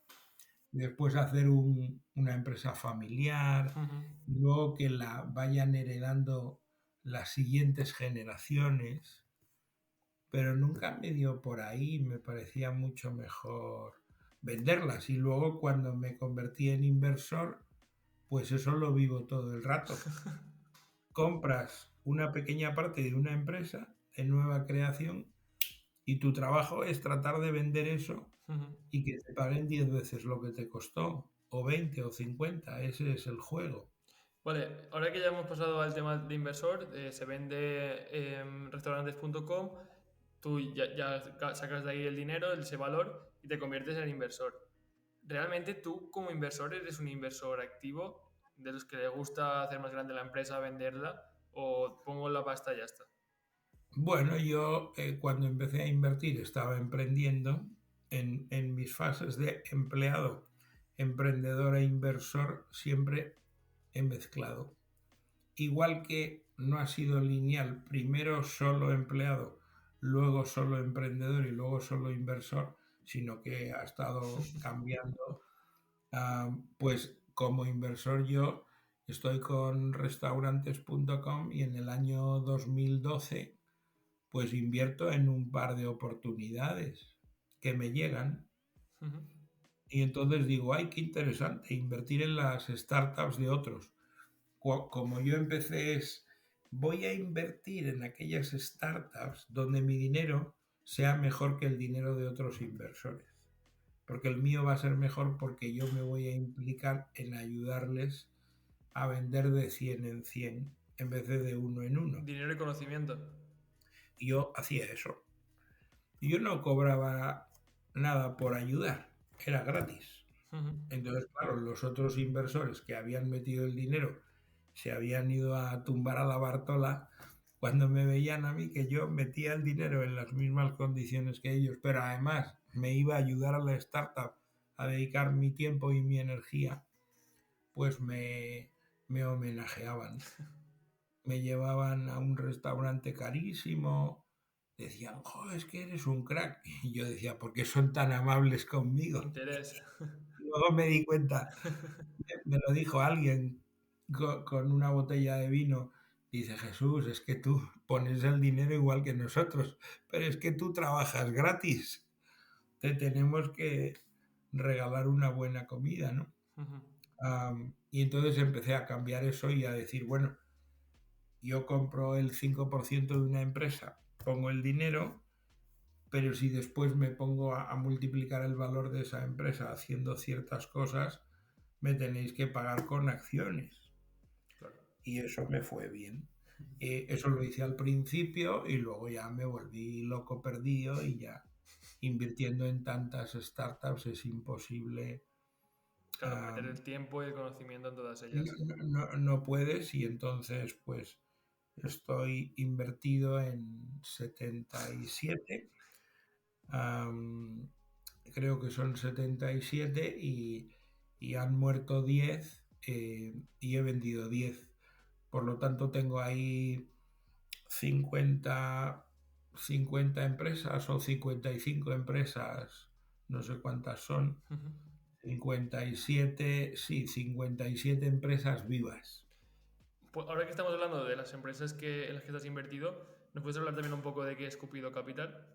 [SPEAKER 1] después hacer una empresa familiar,
[SPEAKER 2] Ujú.
[SPEAKER 1] y luego que la vayan heredando las siguientes generaciones, pero nunca me dio por ahí, me parecía mucho mejor venderlas. Y luego cuando me convertí en inversor, Pues eso lo vivo todo el rato. Compras una pequeña parte de una empresa en nueva creación y tu trabajo es tratar de vender eso
[SPEAKER 2] Ujú.
[SPEAKER 1] y que te paguen 10 veces lo que te costó, o 20 o 50. Ese es el juego.
[SPEAKER 2] Vale, ahora que ya hemos pasado al tema de inversor, se vende en restaurantes.com, tú ya sacas de ahí el dinero, ese valor, y te conviertes en inversor. ¿Realmente tú como inversor eres un inversor activo de los que le gusta hacer más grande la empresa, venderla, o pongo la pasta y ya está?
[SPEAKER 1] Bueno, yo cuando empecé a invertir estaba emprendiendo en mis fases de empleado, emprendedor e inversor, siempre he mezclado. Igual que no ha sido lineal, primero solo empleado, luego solo emprendedor y luego solo inversor, sino que ha estado cambiando. Pues como inversor yo estoy con restaurantes.com y en el año 2012 pues invierto en un par de oportunidades que me llegan
[SPEAKER 2] Ujú.
[SPEAKER 1] y entonces digo, ay, qué interesante, invertir en las startups de otros. Como yo empecé es, voy a invertir en aquellas startups donde mi dinero sea mejor que el dinero de otros inversores. Porque el mío va a ser mejor porque yo me voy a implicar en ayudarles a vender de 100 en 100 en vez de uno en uno.
[SPEAKER 2] Dinero y conocimiento.
[SPEAKER 1] Y yo hacía eso. Yo no cobraba nada por ayudar, era gratis.
[SPEAKER 2] Ujú.
[SPEAKER 1] Entonces, claro, los otros inversores que habían metido el dinero se habían ido a tumbar a la Bartola cuando me veían a mí que yo metía el dinero en las mismas condiciones que ellos, pero además me iba a ayudar a la startup a dedicar mi tiempo y mi energía, pues me homenajeaban. Me llevaban a un restaurante carísimo, decían, jo, es que eres un crack. Y yo decía, ¿por qué son tan amables conmigo?
[SPEAKER 2] Interés.
[SPEAKER 1] Y luego me di cuenta, me lo dijo alguien con una botella de vino. Dice, Jesús, es que tú pones el dinero igual que nosotros, pero es que tú trabajas gratis. Te tenemos que regalar una buena comida, ¿no?
[SPEAKER 2] Ujú.
[SPEAKER 1] Y entonces empecé a cambiar eso y a decir, bueno, yo compro el 5% de una empresa, pongo el dinero, pero si después me pongo a multiplicar el valor de esa empresa haciendo ciertas cosas, me tenéis que pagar con acciones.
[SPEAKER 2] Claro.
[SPEAKER 1] Y eso me fue bien. Eso lo hice al principio y luego ya me volví loco perdido y ya invirtiendo en tantas startups es imposible.
[SPEAKER 2] Claro, meter el tiempo y el conocimiento en todas
[SPEAKER 1] No,
[SPEAKER 2] ellas.
[SPEAKER 1] no puedes y entonces pues estoy invertido en 77. am, Creo que son 77 y han muerto 10 y he vendido 10. Por lo tanto tengo ahí 50 50 empresas o 55 empresas, no sé cuántas son,
[SPEAKER 2] Ujú.
[SPEAKER 1] 57, sí, 57 empresas vivas.
[SPEAKER 2] Pues ahora que estamos hablando de las empresas en las que estás invertido, ¿nos puedes hablar también un poco de qué es Cupido Capital?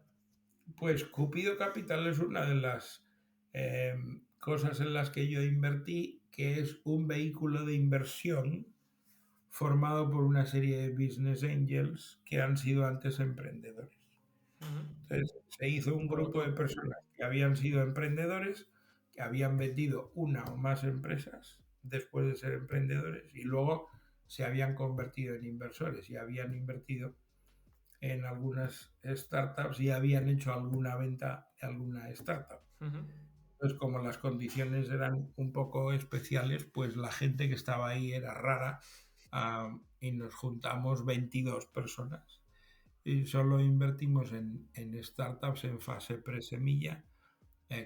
[SPEAKER 1] Pues Cupido Capital es una de las cosas en las que yo invertí, que es un vehículo de inversión formado por una serie de business angels que han sido antes emprendedores.
[SPEAKER 2] Ujú.
[SPEAKER 1] Entonces, se hizo un
[SPEAKER 2] Como
[SPEAKER 1] grupo de
[SPEAKER 2] tú.
[SPEAKER 1] personas que habían sido emprendedores, que habían vendido una o más empresas después de ser emprendedores y luego se habían convertido en inversores y habían invertido en algunas startups y habían hecho alguna venta de alguna startup.
[SPEAKER 2] Ujú.
[SPEAKER 1] Entonces, como las condiciones eran un poco especiales, pues la gente que estaba ahí era rara, y nos juntamos 22 personas y solo invertimos en startups en fase presemilla.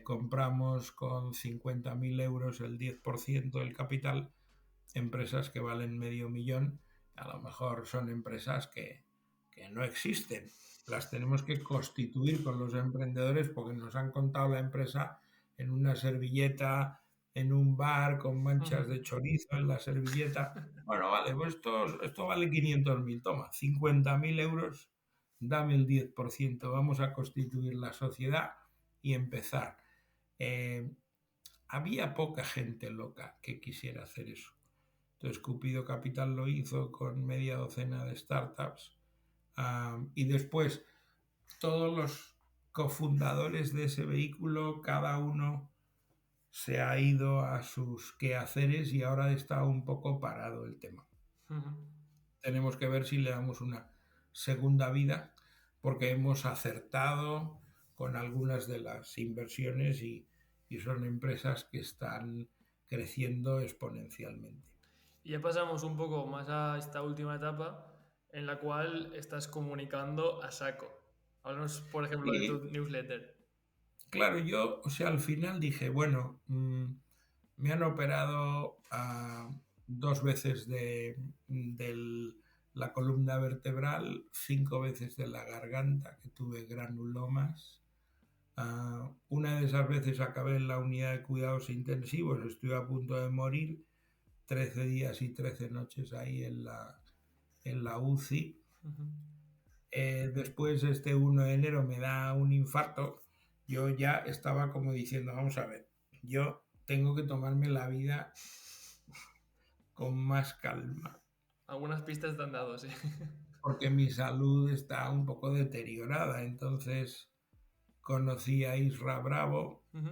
[SPEAKER 1] Compramos con 50.000 euros el 10% del capital, empresas que valen medio millón. A lo mejor son empresas que no existen. Las tenemos que constituir con los emprendedores porque nos han contado la empresa en una servilleta, en un bar con
[SPEAKER 2] Ujú.
[SPEAKER 1] manchas de chorizo en la servilleta. Bueno, vale, pues esto vale 500.000, toma, 50.000 euros, dame el 10%, vamos a constituir la sociedad y empezar. Eh, Había poca gente loca que quisiera hacer eso. Entonces Cupido Capital lo hizo con media docena de startups. Y después todos los cofundadores de ese vehículo, cada uno se ha ido a sus quehaceres y ahora está un poco parado el tema.
[SPEAKER 2] Ujú.
[SPEAKER 1] Tenemos que ver si le damos una segunda vida, porque hemos acertado con algunas de las inversiones y son empresas que están creciendo exponencialmente.
[SPEAKER 2] Y ya pasamos un poco más a esta última etapa en la cual estás comunicando a saco. Háblanos, por ejemplo, de tu
[SPEAKER 1] Y
[SPEAKER 2] newsletter.
[SPEAKER 1] claro, yo, o sea, al final dije, bueno, me han operado 2 veces de la columna vertebral, 5 veces de la garganta, que tuve granulomas. Una de esas veces acabé en la unidad de cuidados intensivos, estuve a punto de morir, 13 días y 13 noches ahí en la UCI.
[SPEAKER 2] Ujú.
[SPEAKER 1] Después, este 1 de enero me da un infarto. Yo ya estaba como diciendo, vamos a ver, yo tengo que tomarme la vida con más calma,
[SPEAKER 2] Algunas pistas te han dado, sí.
[SPEAKER 1] porque mi salud está un poco deteriorada. Entonces conocí a Isra Bravo.
[SPEAKER 2] Ujú.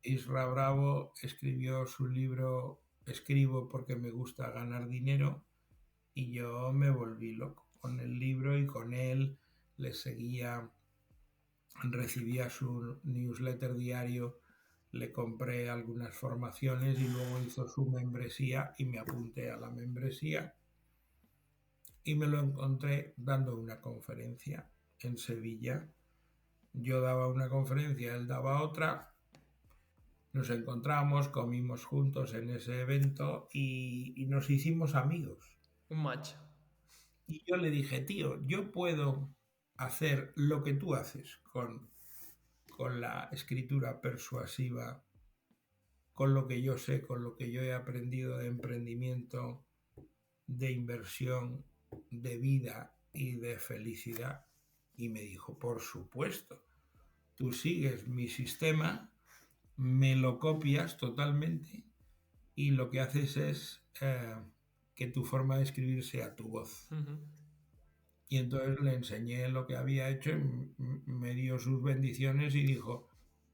[SPEAKER 1] Isra Bravo escribió su libro Escribo porque me gusta ganar dinero y yo me volví loco con el libro y con él. Le seguía, recibía su newsletter diario, le compré algunas formaciones y luego hizo su membresía y me apunté a la membresía y me lo encontré dando una conferencia en Sevilla. Yo daba una conferencia, él daba otra, nos encontramos, comimos juntos en ese evento y nos hicimos amigos.
[SPEAKER 2] Un match.
[SPEAKER 1] Y yo le dije, tío, yo puedo hacer lo que tú haces con la escritura persuasiva, con lo que yo sé, con lo que yo he aprendido de emprendimiento, de inversión, de vida y de felicidad. Y me dijo, por supuesto, tú sigues mi sistema, me lo copias totalmente y lo que haces es que tu forma de escribir sea tu voz.
[SPEAKER 2] Ujú.
[SPEAKER 1] Y entonces le enseñé lo que había hecho y me dio sus bendiciones y dijo,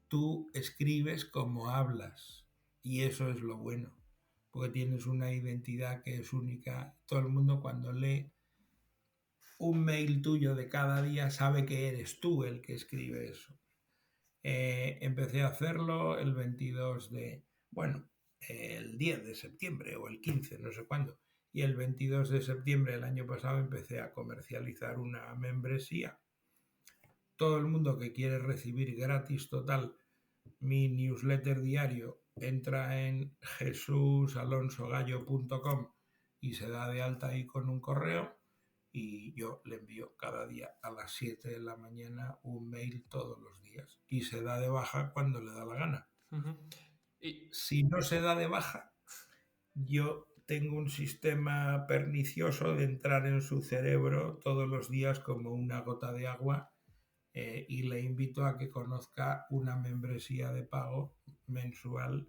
[SPEAKER 1] tú escribes como hablas y eso es lo bueno, porque tienes una identidad que es única. Todo el mundo cuando lee un mail tuyo de cada día sabe que eres tú el que escribe eso. Empecé a hacerlo el 22 bueno, el 10 de septiembre o el 15, no sé cuándo. Y el 22 de septiembre del año pasado empecé a comercializar una membresía. Todo el mundo que quiere recibir gratis total mi newsletter diario entra en jesusalonsogallo.com y se da de alta ahí con un correo y yo le envío cada día a las 7 de la mañana un mail todos los días y se da de baja cuando le da la gana.
[SPEAKER 2] Ujú. Y
[SPEAKER 1] Si no se da de baja, yo tengo un sistema pernicioso de entrar en su cerebro todos los días como una gota de agua y le invito a que conozca una membresía de pago mensual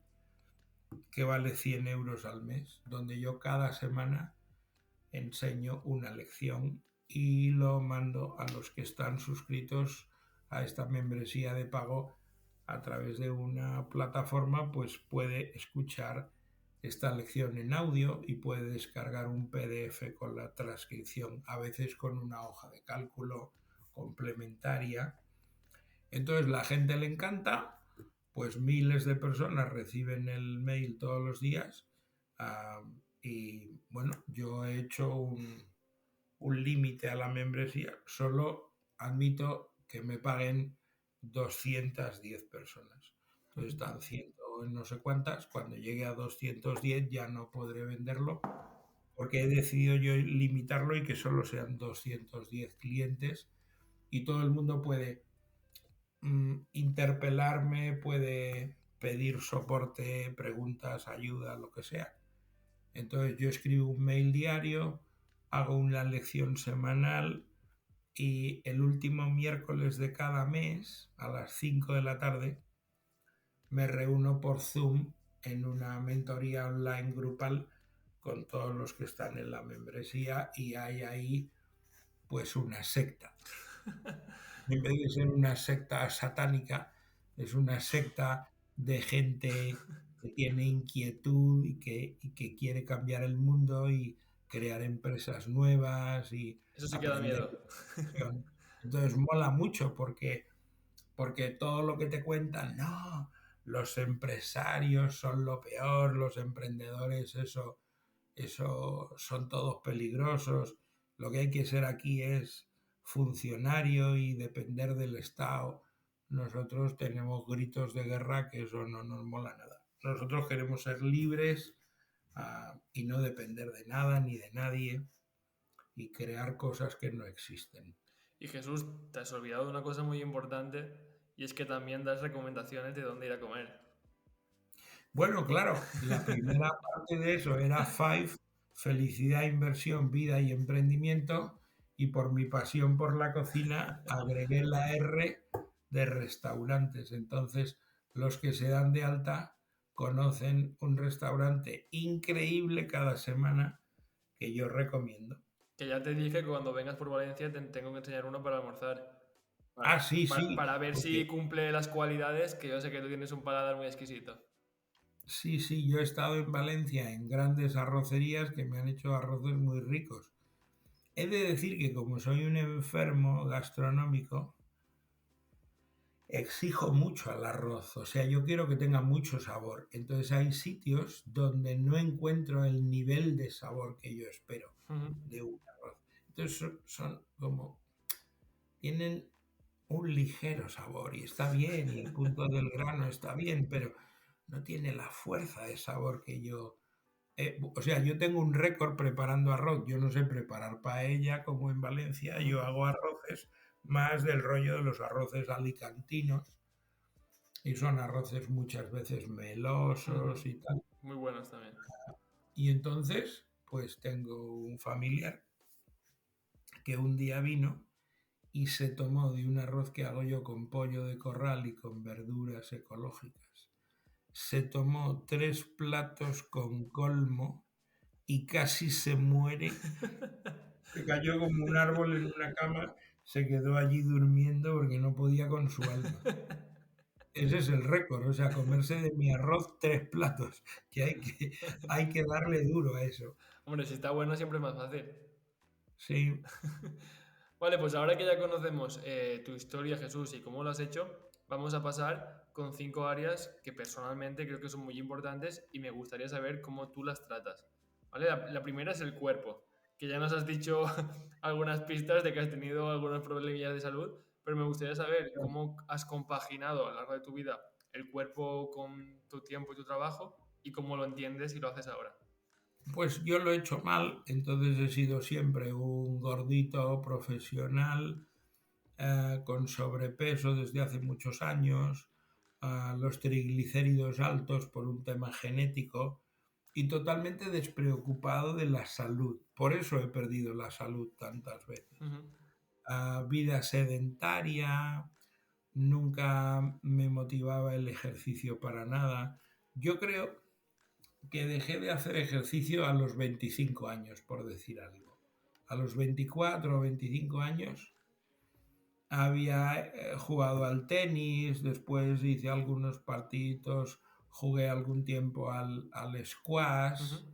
[SPEAKER 1] que vale 100 euros al mes, donde yo cada semana enseño una lección y lo mando a los que están suscritos a esta membresía de pago a través de una plataforma, pues puede escuchar esta lección en audio y puede descargar un PDF con la transcripción, a veces con una hoja de cálculo complementaria. Entonces la gente le encanta, pues miles de personas reciben el mail todos los días y bueno, yo he hecho un límite a la membresía, solo admito que me paguen 210 personas. Entonces están 100 no sé cuántas, cuando llegue a 210 ya no podré venderlo porque he decidido yo limitarlo y que solo sean 210 clientes y todo el mundo puede interpelarme, puede pedir soporte, preguntas, ayuda, lo que sea. Entonces yo escribo un mail diario, hago una lección semanal y el último miércoles de cada mes a las 5 de la tarde me reúno por Zoom en una mentoría online grupal con todos los que están en la membresía y hay ahí pues una secta. En vez de ser una secta satánica, es una secta de gente que tiene inquietud y que quiere cambiar el mundo y crear empresas nuevas y
[SPEAKER 2] Eso sí que da
[SPEAKER 1] aprender.
[SPEAKER 2] miedo.
[SPEAKER 1] Entonces mola mucho porque todo lo que te cuentan, no, los empresarios son lo peor, los emprendedores, eso son todos peligrosos. Lo que hay que ser aquí es funcionario y depender del Estado. Nosotros tenemos gritos de guerra que eso no nos mola nada. Nosotros queremos ser libres y no depender de nada ni de nadie y crear cosas que no existen.
[SPEAKER 2] Y Jesús, te has olvidado de una cosa muy importante y es que también das recomendaciones de dónde ir a comer.
[SPEAKER 1] Bueno, claro, la primera parte de eso era Five, felicidad, inversión, vida y emprendimiento, y por mi pasión por la cocina agregué la R de restaurantes. Entonces, los que se dan de alta conocen un restaurante increíble cada semana que yo recomiendo.
[SPEAKER 2] Que ya te dije que cuando vengas por Valencia te tengo que enseñar uno para almorzar.
[SPEAKER 1] Ah, sí, sí,
[SPEAKER 2] Para ver si
[SPEAKER 1] porque
[SPEAKER 2] cumple las cualidades, que yo sé que tú tienes un paladar muy exquisito.
[SPEAKER 1] sí, sí, yo he estado en Valencia en grandes arrocerías que me han hecho arroces muy ricos. He de decir que como soy un enfermo gastronómico, exijo mucho al arroz, o sea, yo quiero que tenga mucho sabor. Entonces hay sitios donde no encuentro el nivel de sabor que yo espero de un arroz. Entonces son como, tienen un ligero sabor y está bien, y el punto del grano está bien, pero no tiene la fuerza de sabor que yo... o sea, yo tengo un récord preparando arroz. Yo no sé preparar paella como en Valencia. Yo hago arroces más del rollo de los arroces alicantinos. Y son arroces muchas veces melosos y tal.
[SPEAKER 2] Muy buenos también.
[SPEAKER 1] Y entonces, pues tengo un familiar que un día vino y se tomó de un arroz que hago yo con pollo de corral y con verduras ecológicas. Se tomó 3 platos con colmo y casi se muere. Se cayó como un árbol en una cama, se quedó allí durmiendo porque no podía con su alma. Ese es el récord, o sea, comerse de mi arroz 3 platos, que hay que darle duro a eso.
[SPEAKER 2] Hombre, si está bueno siempre es más fácil.
[SPEAKER 1] Sí,
[SPEAKER 2] Vale, pues ahora que ya conocemos tu historia, Jesús, y cómo lo has hecho, vamos a pasar con 5 áreas que personalmente creo que son muy importantes y me gustaría saber cómo tú las tratas. ¿Vale? La primera es el cuerpo, que ya nos has dicho algunas pistas de que has tenido algunos problemillas de salud, pero me gustaría saber cómo has compaginado a lo largo de tu vida el cuerpo con tu tiempo y tu trabajo y cómo lo entiendes y lo haces ahora.
[SPEAKER 1] pues yo lo he hecho mal, entonces he sido siempre un gordito profesional con sobrepeso desde hace muchos años, los triglicéridos altos por un tema genético y totalmente despreocupado de la salud. Por eso he perdido la salud tantas veces.
[SPEAKER 2] Ujú.
[SPEAKER 1] Vida sedentaria, nunca me motivaba el ejercicio para nada. Yo creo que dejé de hacer ejercicio a los 25 años, por decir algo. A los 24 o 25 años había jugado al tenis, después hice algunos partidos, jugué algún tiempo al squash,
[SPEAKER 2] Ujú.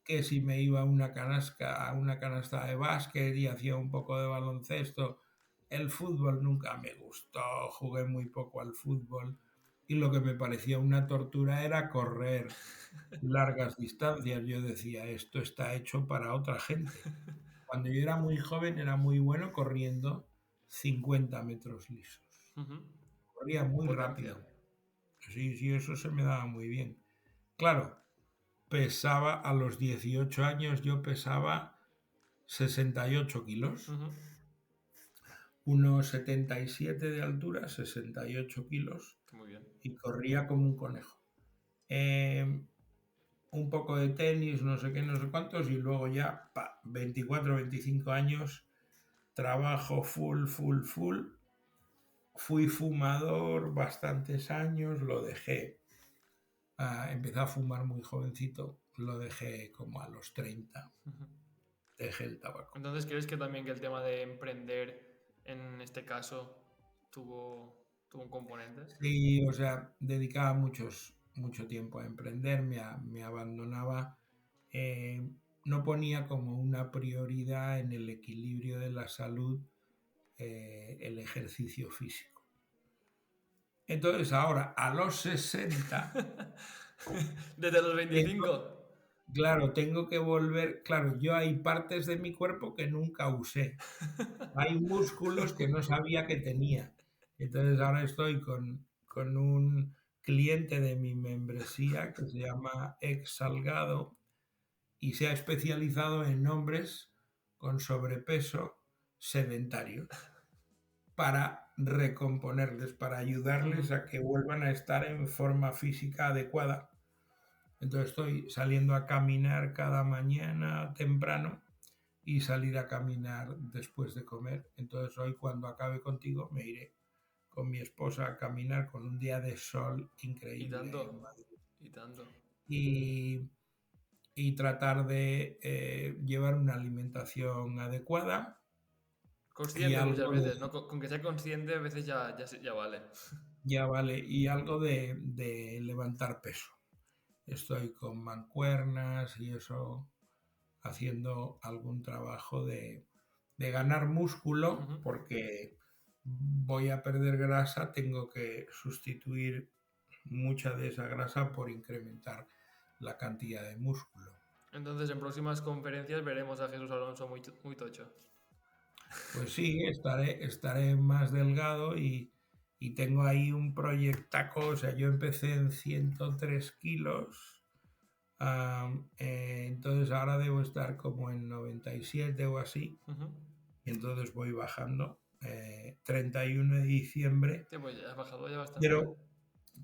[SPEAKER 1] que si me iba a una canasta de básquet y hacía un poco de baloncesto. El fútbol nunca me gustó, jugué muy poco al fútbol y lo que me parecía una tortura era correr largas distancias. Yo decía, esto está hecho para otra gente. Cuando yo era muy joven era muy bueno corriendo 50 metros lisos.
[SPEAKER 2] Ujú.
[SPEAKER 1] Corría muy
[SPEAKER 2] Potencia.
[SPEAKER 1] rápido. Sí, sí, eso se me daba muy bien. Claro, pesaba a los 18 años, yo pesaba 68 kilos,
[SPEAKER 2] Ujú.
[SPEAKER 1] unos 77 de altura, 68 kilos,
[SPEAKER 2] Muy bien.
[SPEAKER 1] y corría como un conejo. Eh, un poco de tenis, no sé qué, no sé cuántos, y luego ya, 24, 25 años, trabajo full, full, full. Fui fumador bastantes años, lo dejé. Empecé a fumar muy jovencito, lo dejé como a los 30, dejé el tabaco.
[SPEAKER 2] Entonces, ¿crees que también que el tema de emprender en este caso tuvo un componente?
[SPEAKER 1] Sí, o sea, dedicaba mucho tiempo a emprender, me abandonaba, eh, no ponía como una prioridad en el equilibrio de la salud el ejercicio físico. Entonces ahora, a los 60,
[SPEAKER 2] Desde los
[SPEAKER 1] tengo,
[SPEAKER 2] 25.
[SPEAKER 1] claro, tengo que volver, claro, yo hay partes de mi cuerpo que nunca usé, hay músculos que no sabía que tenía. Entonces ahora estoy con un cliente de mi membresía que se llama Ex Salgado y se ha especializado en hombres con sobrepeso sedentarios para recomponerles, para ayudarles a que vuelvan a estar en forma física adecuada. Entonces estoy saliendo a caminar cada mañana temprano y salir a caminar después de comer. Entonces hoy cuando acabe contigo me iré con mi esposa a caminar con un día de sol
[SPEAKER 2] Y
[SPEAKER 1] increíble en
[SPEAKER 2] tanto,
[SPEAKER 1] Madrid.
[SPEAKER 2] y tanto.
[SPEAKER 1] Y, y tratar de llevar una alimentación adecuada y
[SPEAKER 2] Consciente muchas
[SPEAKER 1] algo
[SPEAKER 2] veces,
[SPEAKER 1] de,
[SPEAKER 2] ¿no? Con que sea consciente a veces ya vale.
[SPEAKER 1] ya vale, y algo de levantar peso. Estoy con mancuernas y eso, haciendo algún trabajo de ganar músculo,
[SPEAKER 2] Ujú.
[SPEAKER 1] porque voy a perder grasa, tengo que sustituir mucha de esa grasa por incrementar la cantidad de músculo.
[SPEAKER 2] Entonces, en próximas conferencias veremos a Jesús Alonso muy tocho.
[SPEAKER 1] Pues sí, estaré más delgado y tengo ahí un proyectaco, o sea, yo empecé en 103 kilos, entonces ahora debo estar como en 97 o así,
[SPEAKER 2] Ujú.
[SPEAKER 1] y entonces voy bajando. 31 de diciembre,
[SPEAKER 2] Sí, pues ya has bajado ya bastante.
[SPEAKER 1] quiero,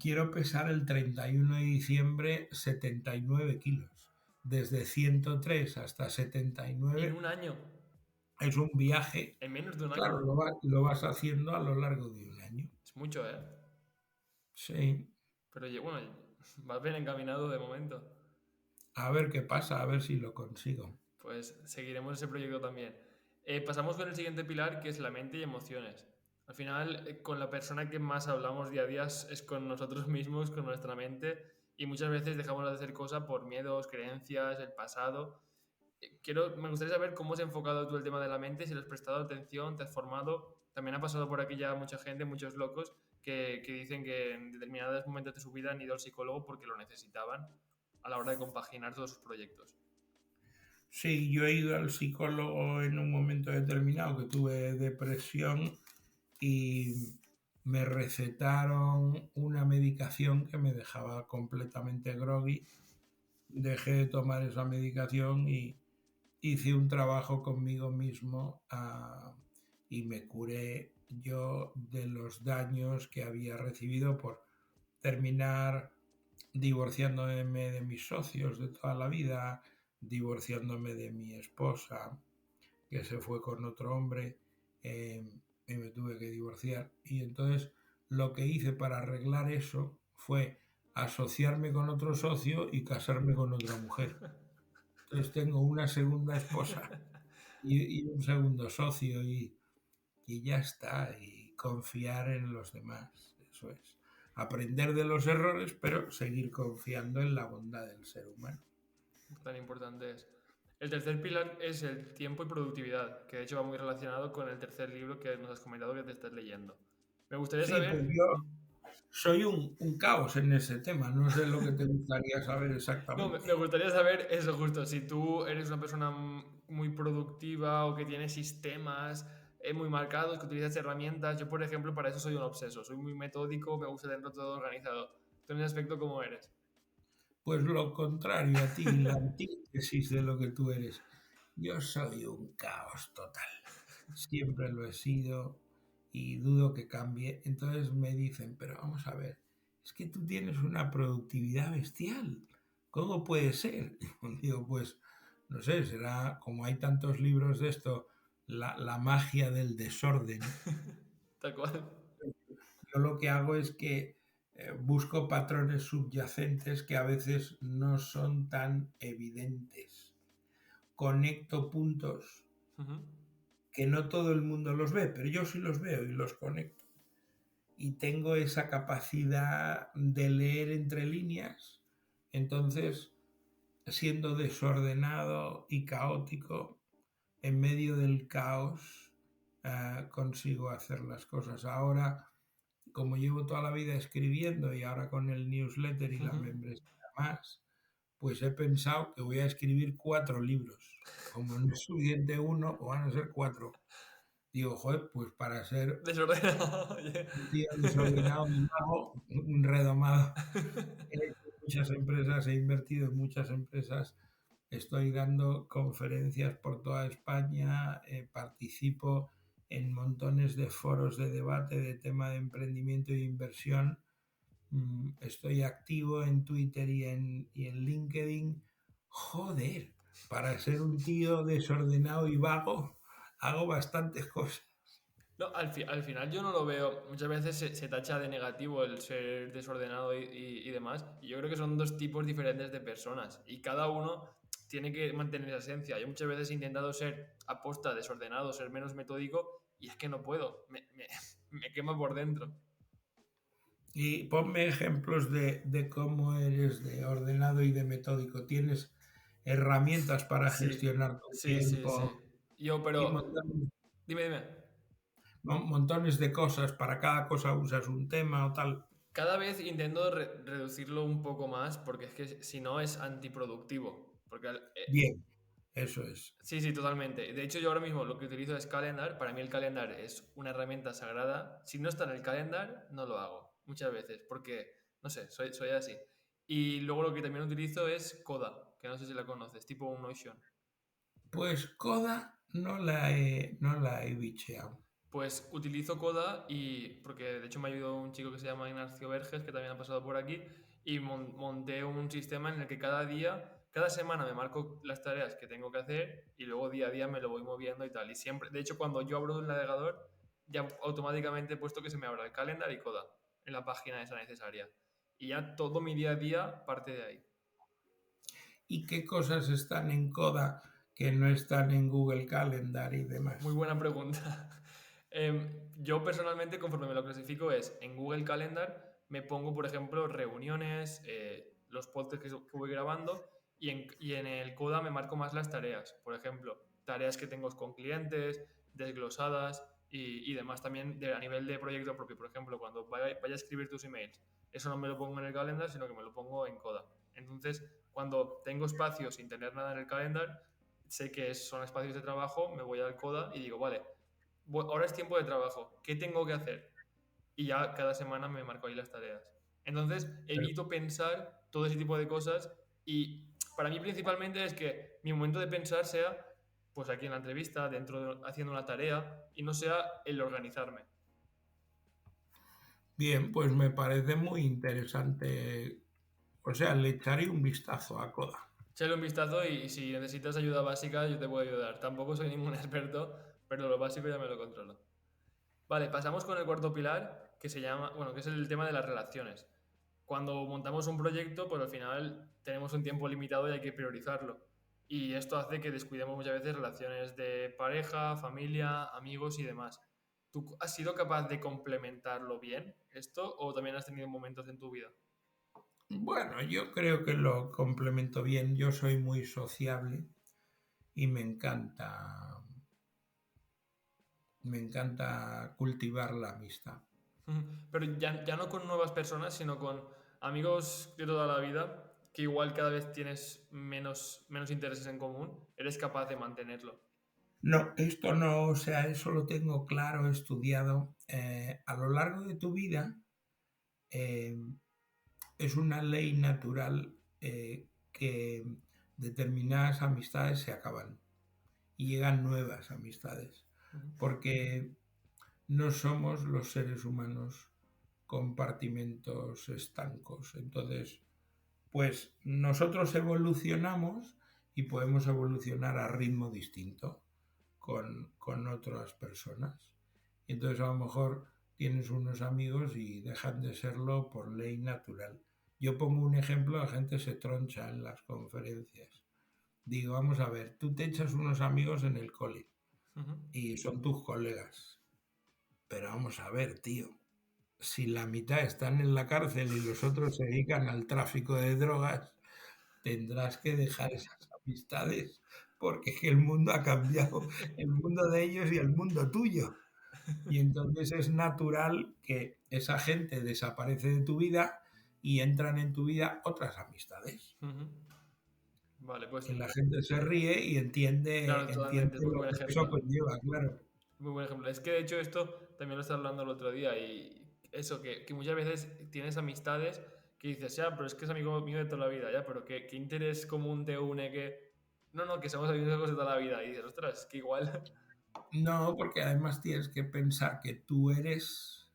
[SPEAKER 1] quiero pesar el 31 de diciembre 79 kilos. Desde 103 hasta
[SPEAKER 2] En
[SPEAKER 1] 79
[SPEAKER 2] un año,
[SPEAKER 1] es un viaje.
[SPEAKER 2] en menos de un
[SPEAKER 1] Claro,
[SPEAKER 2] año.
[SPEAKER 1] lo vas haciendo a lo largo de un año.
[SPEAKER 2] Es mucho, ¿eh?
[SPEAKER 1] Sí,
[SPEAKER 2] Pero bueno, vas bien encaminado de momento.
[SPEAKER 1] a ver qué pasa, a ver si lo consigo.
[SPEAKER 2] Pues seguiremos ese proyecto también. Pasamos con el siguiente pilar, que es la mente y emociones. Al final, con la persona que más hablamos día a día es con nosotros mismos, con nuestra mente, y muchas veces dejamos de hacer cosas por miedos, creencias, el pasado. Me gustaría saber cómo has enfocado tú el tema de la mente, si le has prestado atención, te has formado. También ha pasado por aquí ya mucha gente, muchos locos, que dicen que en determinados momentos de su vida han ido al psicólogo porque lo necesitaban a la hora de compaginar todos sus proyectos.
[SPEAKER 1] Sí, yo he ido al psicólogo en un momento determinado que tuve depresión y me recetaron una medicación que me dejaba completamente groggy. Dejé de tomar esa medicación y hice un trabajo conmigo mismo, y me curé yo de los daños que había recibido por terminar divorciándome de mis socios de toda la vida, divorciándome de mi esposa, que se fue con otro hombre, eh, y me tuve que divorciar. Y entonces lo que hice para arreglar eso fue asociarme con otro socio y casarme con otra mujer. Entonces tengo una segunda esposa y un segundo socio y ya está, y confiar en los demás, eso es. Aprender de los errores, pero seguir confiando en la bondad del ser humano.
[SPEAKER 2] Tan importante es. El tercer pilar es el tiempo y productividad, que de hecho va muy relacionado con el tercer libro que nos has comentado que te estás leyendo. Me gustaría
[SPEAKER 1] Sí, pues
[SPEAKER 2] saber...
[SPEAKER 1] yo soy un caos en ese tema, no sé lo que te gustaría saber
[SPEAKER 2] No,
[SPEAKER 1] exactamente.
[SPEAKER 2] me gustaría saber eso justo, si tú eres una persona muy productiva o que tiene sistemas muy marcados, que utilizas herramientas. Yo, por ejemplo, para eso soy un obseso, soy muy metódico, me gusta tenerlo todo organizado. ¿Tú en ese aspecto cómo eres?
[SPEAKER 1] Pues lo contrario a ti, la antítesis de lo que tú eres. Yo soy un caos total. Siempre lo he sido y dudo que cambie. Entonces me dicen, pero vamos a ver, es que tú tienes una productividad bestial. ¿Cómo puede ser? Digo, pues no sé, será como hay tantos libros de esto, la magia del desorden.
[SPEAKER 2] Tal cual.
[SPEAKER 1] Yo lo que hago es que busco patrones subyacentes que a veces no son tan evidentes. Conecto puntos que no todo el mundo los ve, pero yo sí los veo y los conecto. Y tengo esa capacidad de leer entre líneas. Entonces, siendo desordenado y caótico, en medio del caos, consigo hacer las cosas. Ahora, como llevo toda la vida escribiendo y ahora con el newsletter y la membresía más, pues he pensado que voy a escribir 4 libros. Como no es suficiente uno, van a ser 4. Digo, joder, pues para ser
[SPEAKER 2] Desordenado.
[SPEAKER 1] un tío desordenado y mago, un redomado. He hecho muchas empresas, he invertido en muchas empresas, estoy dando conferencias por toda España, participo en montones de foros de debate de tema de emprendimiento e inversión. Estoy activo en Twitter y en LinkedIn. Joder, para ser un tío desordenado y vago, hago bastantes cosas.
[SPEAKER 2] No, al final yo no lo veo. Muchas veces se tacha de negativo el ser desordenado y demás. Y yo creo que son dos tipos diferentes de personas. Y cada uno tiene que mantener esa esencia. Yo muchas veces he intentado ser aposta desordenado, ser menos metódico, y es que no puedo. Me quema por dentro.
[SPEAKER 1] Y ponme ejemplos de cómo eres de ordenado y de metódico. ¿Tienes herramientas para
[SPEAKER 2] Sí,
[SPEAKER 1] gestionar tu
[SPEAKER 2] sí, sí,
[SPEAKER 1] tiempo
[SPEAKER 2] sí. Yo,
[SPEAKER 1] y
[SPEAKER 2] pero. Dime, dime.
[SPEAKER 1] montones de cosas? Para cada cosa usas un tema o tal.
[SPEAKER 2] Cada vez intento reducirlo un poco más porque es que si no es antiproductivo. Porque
[SPEAKER 1] Bien, eso es.
[SPEAKER 2] sí, sí, totalmente. De hecho, yo ahora mismo lo que utilizo es Calendar. Para mí el Calendar es una herramienta sagrada. Si no está en el Calendar, no lo hago. Muchas veces. Porque, no sé, soy así. Y luego lo que también utilizo es Coda, que no sé si la conoces, tipo un Notion.
[SPEAKER 1] Pues Coda no la he bicheado.
[SPEAKER 2] Pues utilizo Coda y porque de hecho me ayudó un chico que se llama Ignacio Verges, que también ha pasado por aquí, y monté un sistema en el que cada día, cada semana me marco las tareas que tengo que hacer y luego día a día me lo voy moviendo y tal. Y siempre, de hecho, cuando yo abro el navegador, ya automáticamente he puesto que se me abra el calendar y Coda en la página esa necesaria. Y ya todo mi día a día parte de ahí.
[SPEAKER 1] ¿Y qué cosas están en Coda que no están en Google Calendar y
[SPEAKER 2] Muy
[SPEAKER 1] demás?
[SPEAKER 2] buena pregunta. Yo personalmente, conforme me lo clasifico, es en Google Calendar me pongo, por ejemplo, reuniones, los podcasts que voy grabando y en el Coda me marco más las tareas. Por ejemplo, tareas que tengo con clientes, desglosadas y demás también a nivel de proyecto propio. Por ejemplo, cuando vaya a escribir tus emails, eso no me lo pongo en el calendar, sino que me lo pongo en Coda. Entonces, cuando tengo espacio sin tener nada en el calendar, sé que son espacios de trabajo, me voy al Coda y digo, vale, ahora es tiempo de trabajo, ¿qué tengo que hacer? Y ya cada semana me marco ahí las tareas. Entonces evito pensar todo ese tipo de cosas y para mí principalmente es que mi momento de pensar sea pues aquí en la entrevista, haciendo una tarea y no sea el organizarme.
[SPEAKER 1] Bien, pues me parece muy interesante. O sea, le echaré un vistazo a Coda.
[SPEAKER 2] Échale un vistazo y si necesitas ayuda básica yo te puedo ayudar. Tampoco soy ningún experto, pero lo básico ya me lo controlo. Vale, pasamos con el cuarto pilar, que se llama, bueno, que es el tema de las relaciones. Cuando montamos un proyecto, pues al final tenemos un tiempo limitado y hay que priorizarlo. Y esto hace que descuidemos muchas veces relaciones de pareja, familia, amigos y demás. ¿Tú has sido capaz de complementarlo bien esto o también has tenido momentos en tu vida?
[SPEAKER 1] Bueno, yo creo que lo complemento bien. Yo soy muy sociable y me encanta cultivar la amistad.
[SPEAKER 2] Pero ya no con nuevas personas, sino con amigos de toda la vida, que igual cada vez tienes menos intereses en común, eres capaz de mantenerlo.
[SPEAKER 1] No, esto no, o sea, eso lo tengo claro, estudiado. A lo largo de tu vida eh, es una ley natural que determinadas amistades se acaban y llegan nuevas amistades, porque no somos los seres humanos compartimentos estancos. Entonces, pues nosotros evolucionamos y podemos evolucionar a ritmo distinto con otras personas. Y entonces a lo mejor tienes unos amigos y dejan de serlo por ley natural. Yo pongo un ejemplo, la gente se troncha en las conferencias. Digo, vamos a ver, tú te echas unos amigos en el cole
[SPEAKER 2] Ujú.
[SPEAKER 1] y son tus colegas. Pero vamos a ver, tío, si la mitad están en la cárcel y los otros se dedican al tráfico de drogas, tendrás que dejar esas amistades porque es que el mundo ha cambiado, el mundo de ellos y el mundo tuyo. Y entonces es natural que esa gente desaparece de tu vida y entran en tu vida otras amistades.
[SPEAKER 2] Ujú. Vale, pues
[SPEAKER 1] Y la gente se ríe y entiende,
[SPEAKER 2] claro,
[SPEAKER 1] entiende
[SPEAKER 2] totalmente, es muy
[SPEAKER 1] lo
[SPEAKER 2] buen
[SPEAKER 1] que eso
[SPEAKER 2] ejemplo.
[SPEAKER 1] conlleva, claro.
[SPEAKER 2] Muy buen ejemplo. Es que de hecho esto también lo estaba hablando el otro día y eso, que muchas veces tienes amistades que dices, ya, pero es que es amigo mío de toda la vida, ya, pero ¿qué interés común te une que... No, no, que somos amigos de toda la vida. Y dices, ostras, es que igual...
[SPEAKER 1] No, porque además tienes que pensar que tú eres,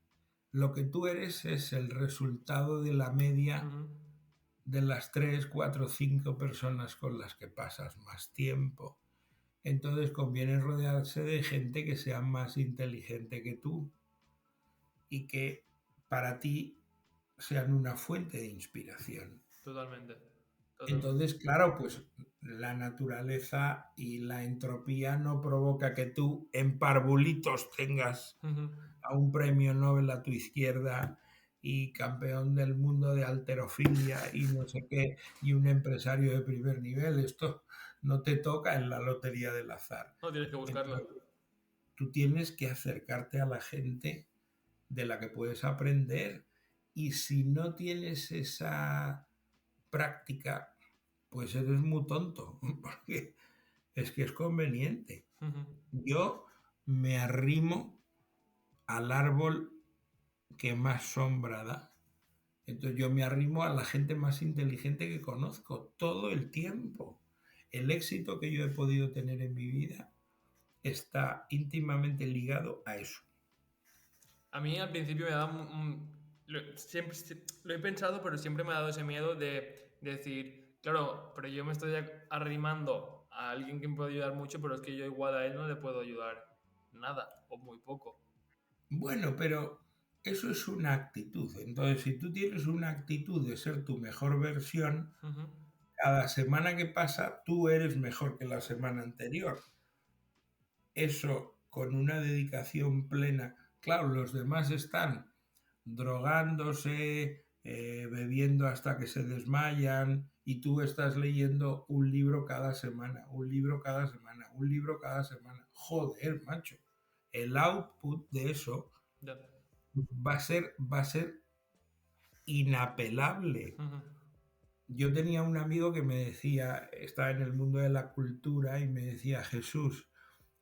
[SPEAKER 1] lo que tú eres es el resultado de la media
[SPEAKER 2] Ujú.
[SPEAKER 1] de las 3, 4, 5 personas con las que pasas más tiempo. Entonces conviene rodearse de gente que sea más inteligente que tú y que para ti sean una fuente de inspiración.
[SPEAKER 2] Totalmente, totalmente.
[SPEAKER 1] Entonces, claro, pues la naturaleza y la entropía no provoca que tú en parvulitos tengas
[SPEAKER 2] Ujú.
[SPEAKER 1] a un premio Nobel a tu izquierda y campeón del mundo de halterofilia y no sé qué, y un empresario de primer nivel. Esto no te toca en la lotería del azar.
[SPEAKER 2] No, tienes que buscarlo.
[SPEAKER 1] Entonces, tú tienes que acercarte a la gente de la que puedes aprender y si no tienes esa práctica, pues eres muy tonto, porque es que es conveniente.
[SPEAKER 2] Ujú.
[SPEAKER 1] Yo me arrimo al árbol que más sombra da. Entonces yo me arrimo a la gente más inteligente que conozco todo el tiempo. El éxito que yo he podido tener en mi vida está íntimamente ligado a eso.
[SPEAKER 2] A mí al principio me daba siempre lo he pensado, pero siempre me ha dado ese miedo de decir, claro, pero yo me estoy arrimando a alguien que me puede ayudar mucho, pero es que yo igual a él no le puedo ayudar nada o muy poco.
[SPEAKER 1] Bueno, pero eso es una actitud. Entonces, si tú tienes una actitud de ser tu mejor versión,
[SPEAKER 2] Ujú.
[SPEAKER 1] cada semana que pasa tú eres mejor que la semana anterior. Eso con una dedicación plena. Claro, los demás están drogándose, bebiendo hasta que se desmayan y tú estás leyendo un libro cada semana, un libro cada semana, un libro cada semana. Joder, macho. El output de eso
[SPEAKER 2] Ya.
[SPEAKER 1] va a ser inapelable.
[SPEAKER 2] Ujú.
[SPEAKER 1] Yo tenía un amigo que me decía, estaba en el mundo de la cultura y me decía, Jesús,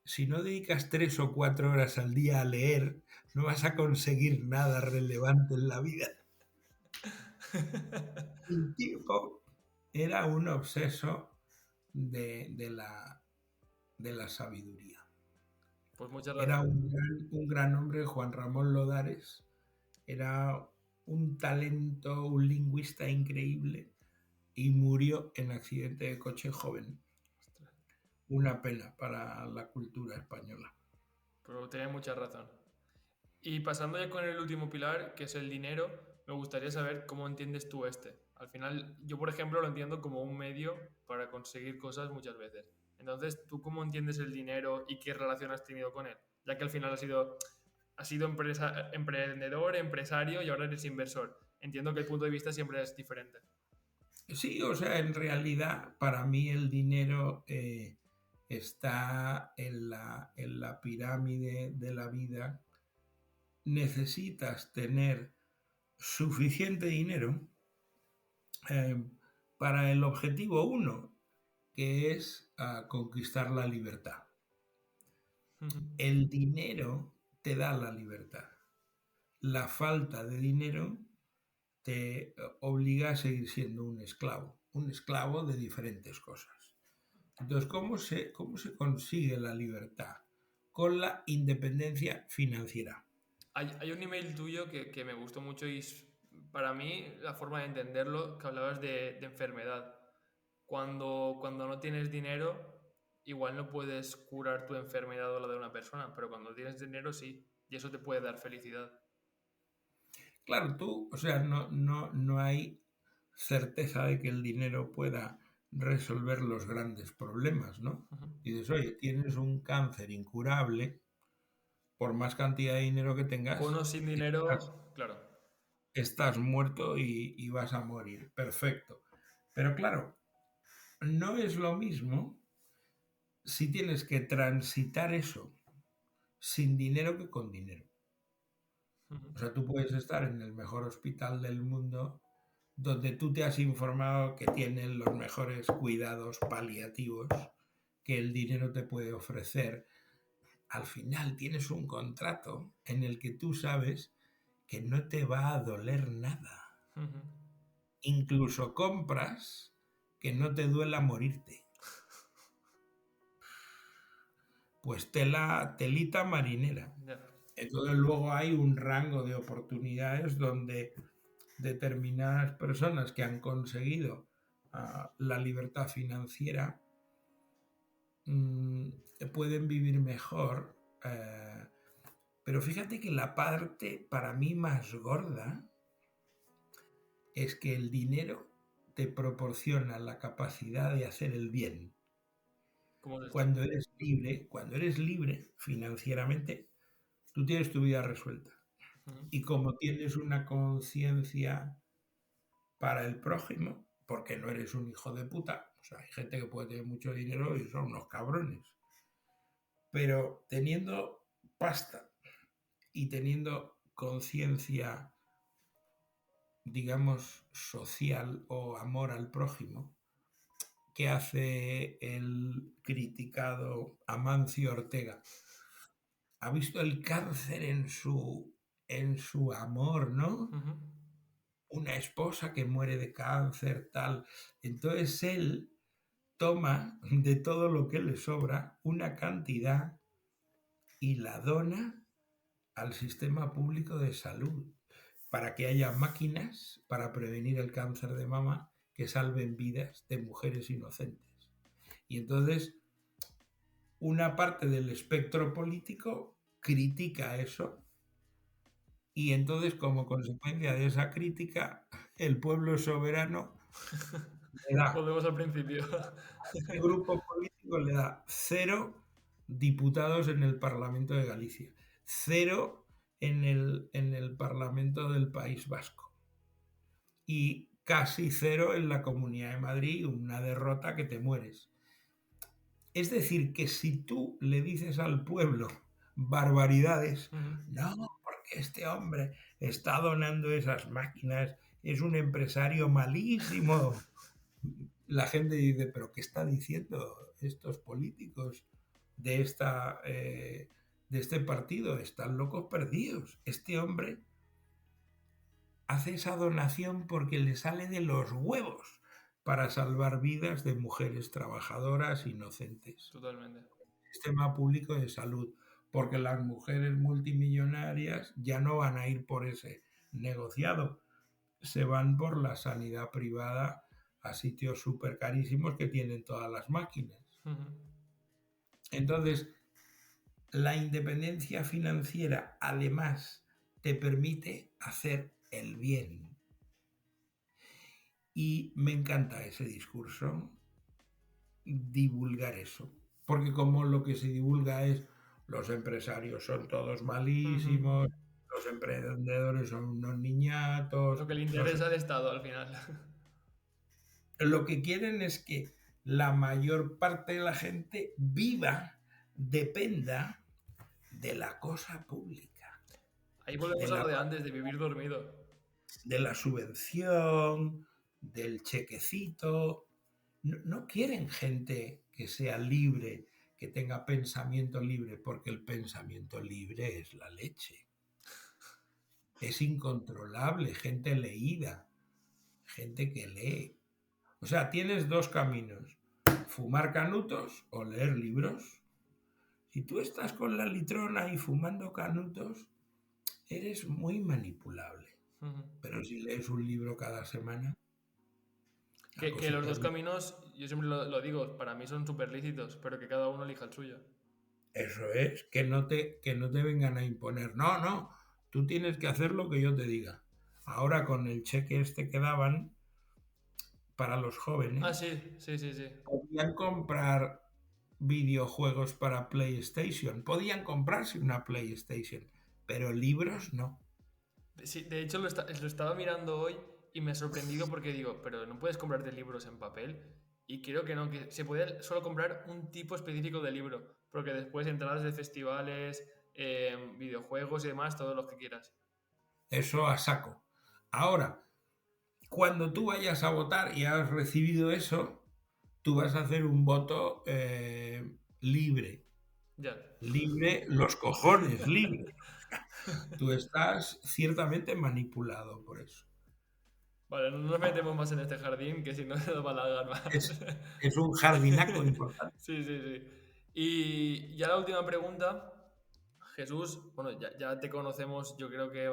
[SPEAKER 1] si no dedicas 3 o 4 horas al día a leer, no vas a conseguir nada relevante en la vida. El tipo era un obseso de la sabiduría.
[SPEAKER 2] Pues mucha
[SPEAKER 1] Era
[SPEAKER 2] razón.
[SPEAKER 1] un gran hombre, Juan Ramón Lodares, era un talento, un lingüista increíble y murió en accidente de coche joven.
[SPEAKER 2] Ostras,
[SPEAKER 1] Una pena para la cultura española.
[SPEAKER 2] pero tenía mucha razón. Y pasando ya con el último pilar, que es el dinero, me gustaría saber cómo entiendes tú este. Al final, yo por ejemplo lo entiendo como un medio para conseguir cosas muchas veces. Entonces, ¿tú cómo entiendes el dinero y qué relación has tenido con él? Ya que al final has sido emprendedor, empresario y ahora eres inversor. Entiendo que el punto de vista siempre es diferente.
[SPEAKER 1] Sí, o sea, en realidad para mí el dinero está en la pirámide de la vida. Necesitas tener suficiente dinero eh, para el objetivo uno, que es conquistar la libertad. El dinero te da la libertad. La falta de dinero te obliga a seguir siendo un esclavo de diferentes cosas. Entonces, ¿cómo se consigue la libertad? Con la independencia financiera.
[SPEAKER 2] Hay un email tuyo que me gustó mucho y para mí la forma de entenderlo, que hablabas de enfermedad. Cuando no tienes dinero, igual no puedes curar tu enfermedad o la de una persona, pero cuando tienes dinero sí, y eso te puede dar felicidad.
[SPEAKER 1] Claro, tú, o sea, no hay certeza de que el dinero pueda resolver los grandes problemas, ¿no?
[SPEAKER 2] Ujú.
[SPEAKER 1] Y dices, oye, tienes un cáncer incurable, por más cantidad de dinero que
[SPEAKER 2] Con
[SPEAKER 1] tengas,
[SPEAKER 2] uno sin
[SPEAKER 1] estás,
[SPEAKER 2] dinero, claro.
[SPEAKER 1] estás muerto y vas a morir. Perfecto. Pero claro, no es lo mismo si tienes que transitar eso sin dinero que con dinero.
[SPEAKER 2] Ujú.
[SPEAKER 1] O sea, tú puedes estar en el mejor hospital del mundo donde tú te has informado que tienen los mejores cuidados paliativos que el dinero te puede ofrecer. Al final tienes un contrato en el que tú sabes que no te va a doler nada.
[SPEAKER 2] Ujú.
[SPEAKER 1] Incluso compras que no te duela morirte. Pues telita marinera.
[SPEAKER 2] Ya.
[SPEAKER 1] Entonces luego hay un rango de oportunidades donde determinadas personas que han conseguido la libertad financiera mm, pueden vivir mejor. Pero fíjate que la parte para mí más gorda es que el dinero te proporciona la capacidad de hacer el bien.
[SPEAKER 2] ¿Cómo es esto?
[SPEAKER 1] Cuando eres libre financieramente, tú tienes tu vida resuelta.
[SPEAKER 2] Ujú.
[SPEAKER 1] Y como tienes una conciencia para el prójimo, porque no eres un hijo de puta, o sea, hay gente que puede tener mucho dinero y son unos cabrones, pero teniendo pasta y teniendo conciencia, digamos, social o amor al prójimo, que hace el criticado Amancio Ortega. Ha visto el cáncer en su amor, ¿no?
[SPEAKER 2] Ujú.
[SPEAKER 1] Una esposa que muere de cáncer, tal. Entonces él toma de todo lo que le sobra una cantidad y la dona al sistema público de salud para que haya máquinas para prevenir el cáncer de mama que salven vidas de mujeres inocentes. Y entonces una parte del espectro político critica eso y entonces como consecuencia de esa crítica el pueblo soberano le da,
[SPEAKER 2] Volvemos al principio.
[SPEAKER 1] este grupo político le da 0 diputados en el Parlamento de Galicia, 0 en el Parlamento del País Vasco y casi 0 en la Comunidad de Madrid, una derrota que te mueres. Es decir, que si tú le dices al pueblo barbaridades,
[SPEAKER 2] Ujú.
[SPEAKER 1] no, porque este hombre está donando esas máquinas, es un empresario malísimo. La gente dice, pero ¿qué está diciendo estos políticos de este partido? Están locos perdidos. Este hombre hace esa donación porque le sale de los huevos para salvar vidas de mujeres trabajadoras inocentes.
[SPEAKER 2] Totalmente.
[SPEAKER 1] Sistema público de salud, porque las mujeres multimillonarias ya no van a ir por ese negociado, se van por la sanidad privada a sitios súper carísimos que tienen todas las máquinas.
[SPEAKER 2] Ujú.
[SPEAKER 1] Entonces, la independencia financiera además te permite hacer el bien. Y me encanta ese discurso, divulgar eso. Porque como lo que se divulga es los empresarios son todos
[SPEAKER 2] Ujú.
[SPEAKER 1] malísimos, los emprendedores son unos niñatos,
[SPEAKER 2] Lo que le
[SPEAKER 1] no sé.
[SPEAKER 2] interesa al Estado al final.
[SPEAKER 1] Lo que quieren es que la mayor parte de la gente viva, dependa de la cosa pública,
[SPEAKER 2] Ahí
[SPEAKER 1] de
[SPEAKER 2] volvemos a
[SPEAKER 1] la,
[SPEAKER 2] lo de antes, de vivir dormido.
[SPEAKER 1] de la subvención, del chequecito. No quieren gente que sea libre, que tenga pensamiento libre, porque el pensamiento libre es la leche. Es incontrolable, gente leída, gente que lee. O sea, tienes dos caminos, fumar canutos o leer libros. Si tú estás con la litrona y fumando canutos, eres muy manipulable.
[SPEAKER 2] Ujú.
[SPEAKER 1] Pero si lees un libro cada semana, la
[SPEAKER 2] Que los
[SPEAKER 1] cosita
[SPEAKER 2] dos
[SPEAKER 1] es...
[SPEAKER 2] caminos, yo siempre lo digo, para mí son súper lícitos, pero que cada uno elija el suyo.
[SPEAKER 1] Eso es, que no te vengan a imponer. No, no, tú tienes que hacer lo que yo te diga. Ahora con el cheque este que daban para los
[SPEAKER 2] Ah,
[SPEAKER 1] jóvenes,
[SPEAKER 2] sí, sí, sí, sí.
[SPEAKER 1] podían comprar videojuegos para PlayStation, podían comprarse una PlayStation, pero libros no.
[SPEAKER 2] Sí, de hecho lo estaba mirando hoy y me ha sorprendido porque digo, pero no puedes comprarte libros en papel. Y creo que no, que se puede solo comprar un tipo específico de libro, porque después entradas de festivales, videojuegos y demás, todos los que quieras.
[SPEAKER 1] Eso a saco. Ahora, cuando tú vayas a votar y has recibido eso, tú vas a hacer un voto libre.
[SPEAKER 2] Ya.
[SPEAKER 1] Libre, los cojones, libre. Tú estás ciertamente manipulado por eso.
[SPEAKER 2] Vale, no nos metemos más en este jardín, que si no se nos va a alargar más.
[SPEAKER 1] Es un jardinaco importante.
[SPEAKER 2] Sí, sí, sí. Y ya la última pregunta, Jesús, bueno, ya te conocemos yo creo que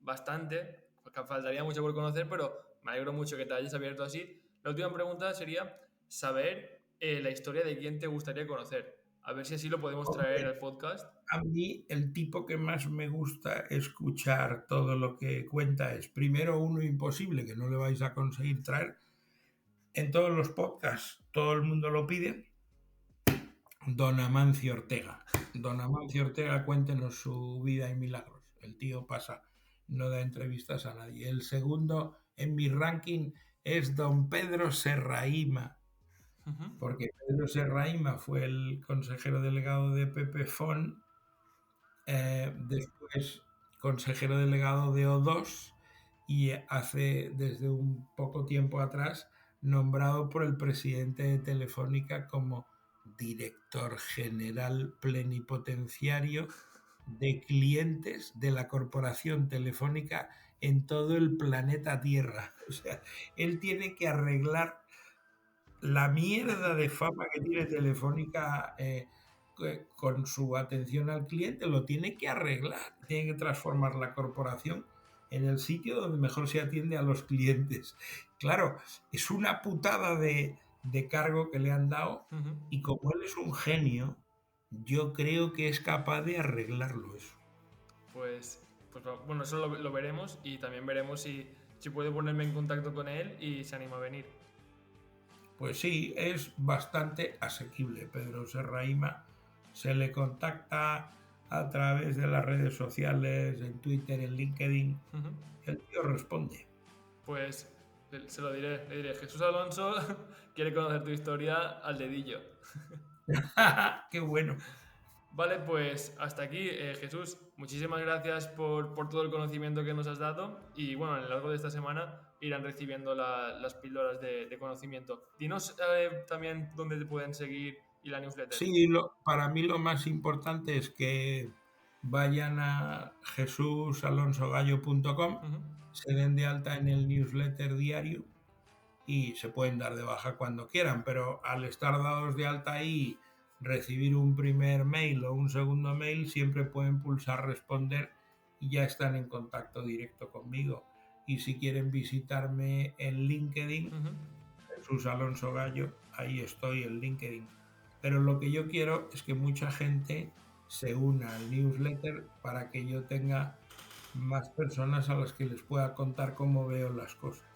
[SPEAKER 2] bastante, porque faltaría mucho por conocer, pero me alegro mucho que te hayas abierto así. La última pregunta sería saber la historia de quién te gustaría conocer. A ver si así lo podemos traer
[SPEAKER 1] Hombre,
[SPEAKER 2] al podcast.
[SPEAKER 1] a mí el tipo que más me gusta escuchar todo lo que cuenta es primero uno imposible que no le vais a conseguir traer en todos los podcasts, todo el mundo lo pide, don Amancio Ortega. Don Amancio Ortega, cuéntenos su vida y milagros. El tío pasa, no da entrevistas a nadie. El segundo en mi ranking es don Pedro Serraima,
[SPEAKER 2] Ujú.
[SPEAKER 1] porque Pedro Serraima fue el consejero delegado de Pepe Fon, después consejero delegado de O2 y hace desde un poco tiempo atrás nombrado por el presidente de Telefónica como director general plenipotenciario de clientes de la corporación telefónica en todo el planeta Tierra. O sea, él tiene que arreglar la mierda de fama que tiene Telefónica con su atención al cliente, lo tiene que arreglar, tiene que transformar la corporación en el sitio donde mejor se atiende a los clientes. Claro, es una putada de cargo que le han dado
[SPEAKER 2] Ujú.
[SPEAKER 1] y como él es un genio, yo creo que es capaz de arreglarlo eso.
[SPEAKER 2] Pues bueno, eso lo veremos y también veremos si puedo ponerme en contacto con él y se anima a venir.
[SPEAKER 1] Pues sí, es bastante asequible. Pedro Serraima se le contacta a través de las redes sociales, en Twitter, en LinkedIn.
[SPEAKER 2] Ujú.
[SPEAKER 1] El tío responde.
[SPEAKER 2] Pues se lo diré, le diré, Jesús Alonso quiere conocer tu historia al dedillo.
[SPEAKER 1] ¡Qué bueno!
[SPEAKER 2] Vale, pues hasta aquí, Jesús. Muchísimas gracias por todo el conocimiento que nos has dado y bueno, a lo largo de esta semana irán recibiendo las píldoras de conocimiento. Dinos también dónde te pueden seguir y la newsletter.
[SPEAKER 1] Sí, para mí lo más importante es que vayan a jesusalonsogallo.com,
[SPEAKER 2] Ujú.
[SPEAKER 1] se den de alta en el newsletter diario y se pueden dar de baja cuando quieran, pero al estar dados de alta ahí, recibir un primer mail o un segundo mail, siempre pueden pulsar responder y ya están en contacto directo conmigo. Y si quieren visitarme en LinkedIn,
[SPEAKER 2] Ujú.
[SPEAKER 1] Jesús Alonso Gallo, ahí estoy en LinkedIn. Pero lo que yo quiero es que mucha gente se una al newsletter para que yo tenga más personas a las que les pueda contar cómo veo las cosas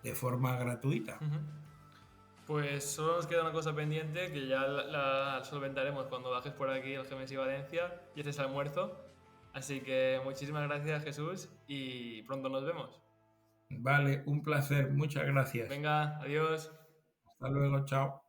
[SPEAKER 1] de forma gratuita.
[SPEAKER 2] Ujú. Pues solo nos queda una cosa pendiente que ya la solventaremos cuando bajes por aquí el GMS y Valencia y haces almuerzo. Así que muchísimas gracias, Jesús, y pronto nos vemos.
[SPEAKER 1] Vale, un placer, muchas gracias.
[SPEAKER 2] Venga, adiós.
[SPEAKER 1] Hasta luego, chao.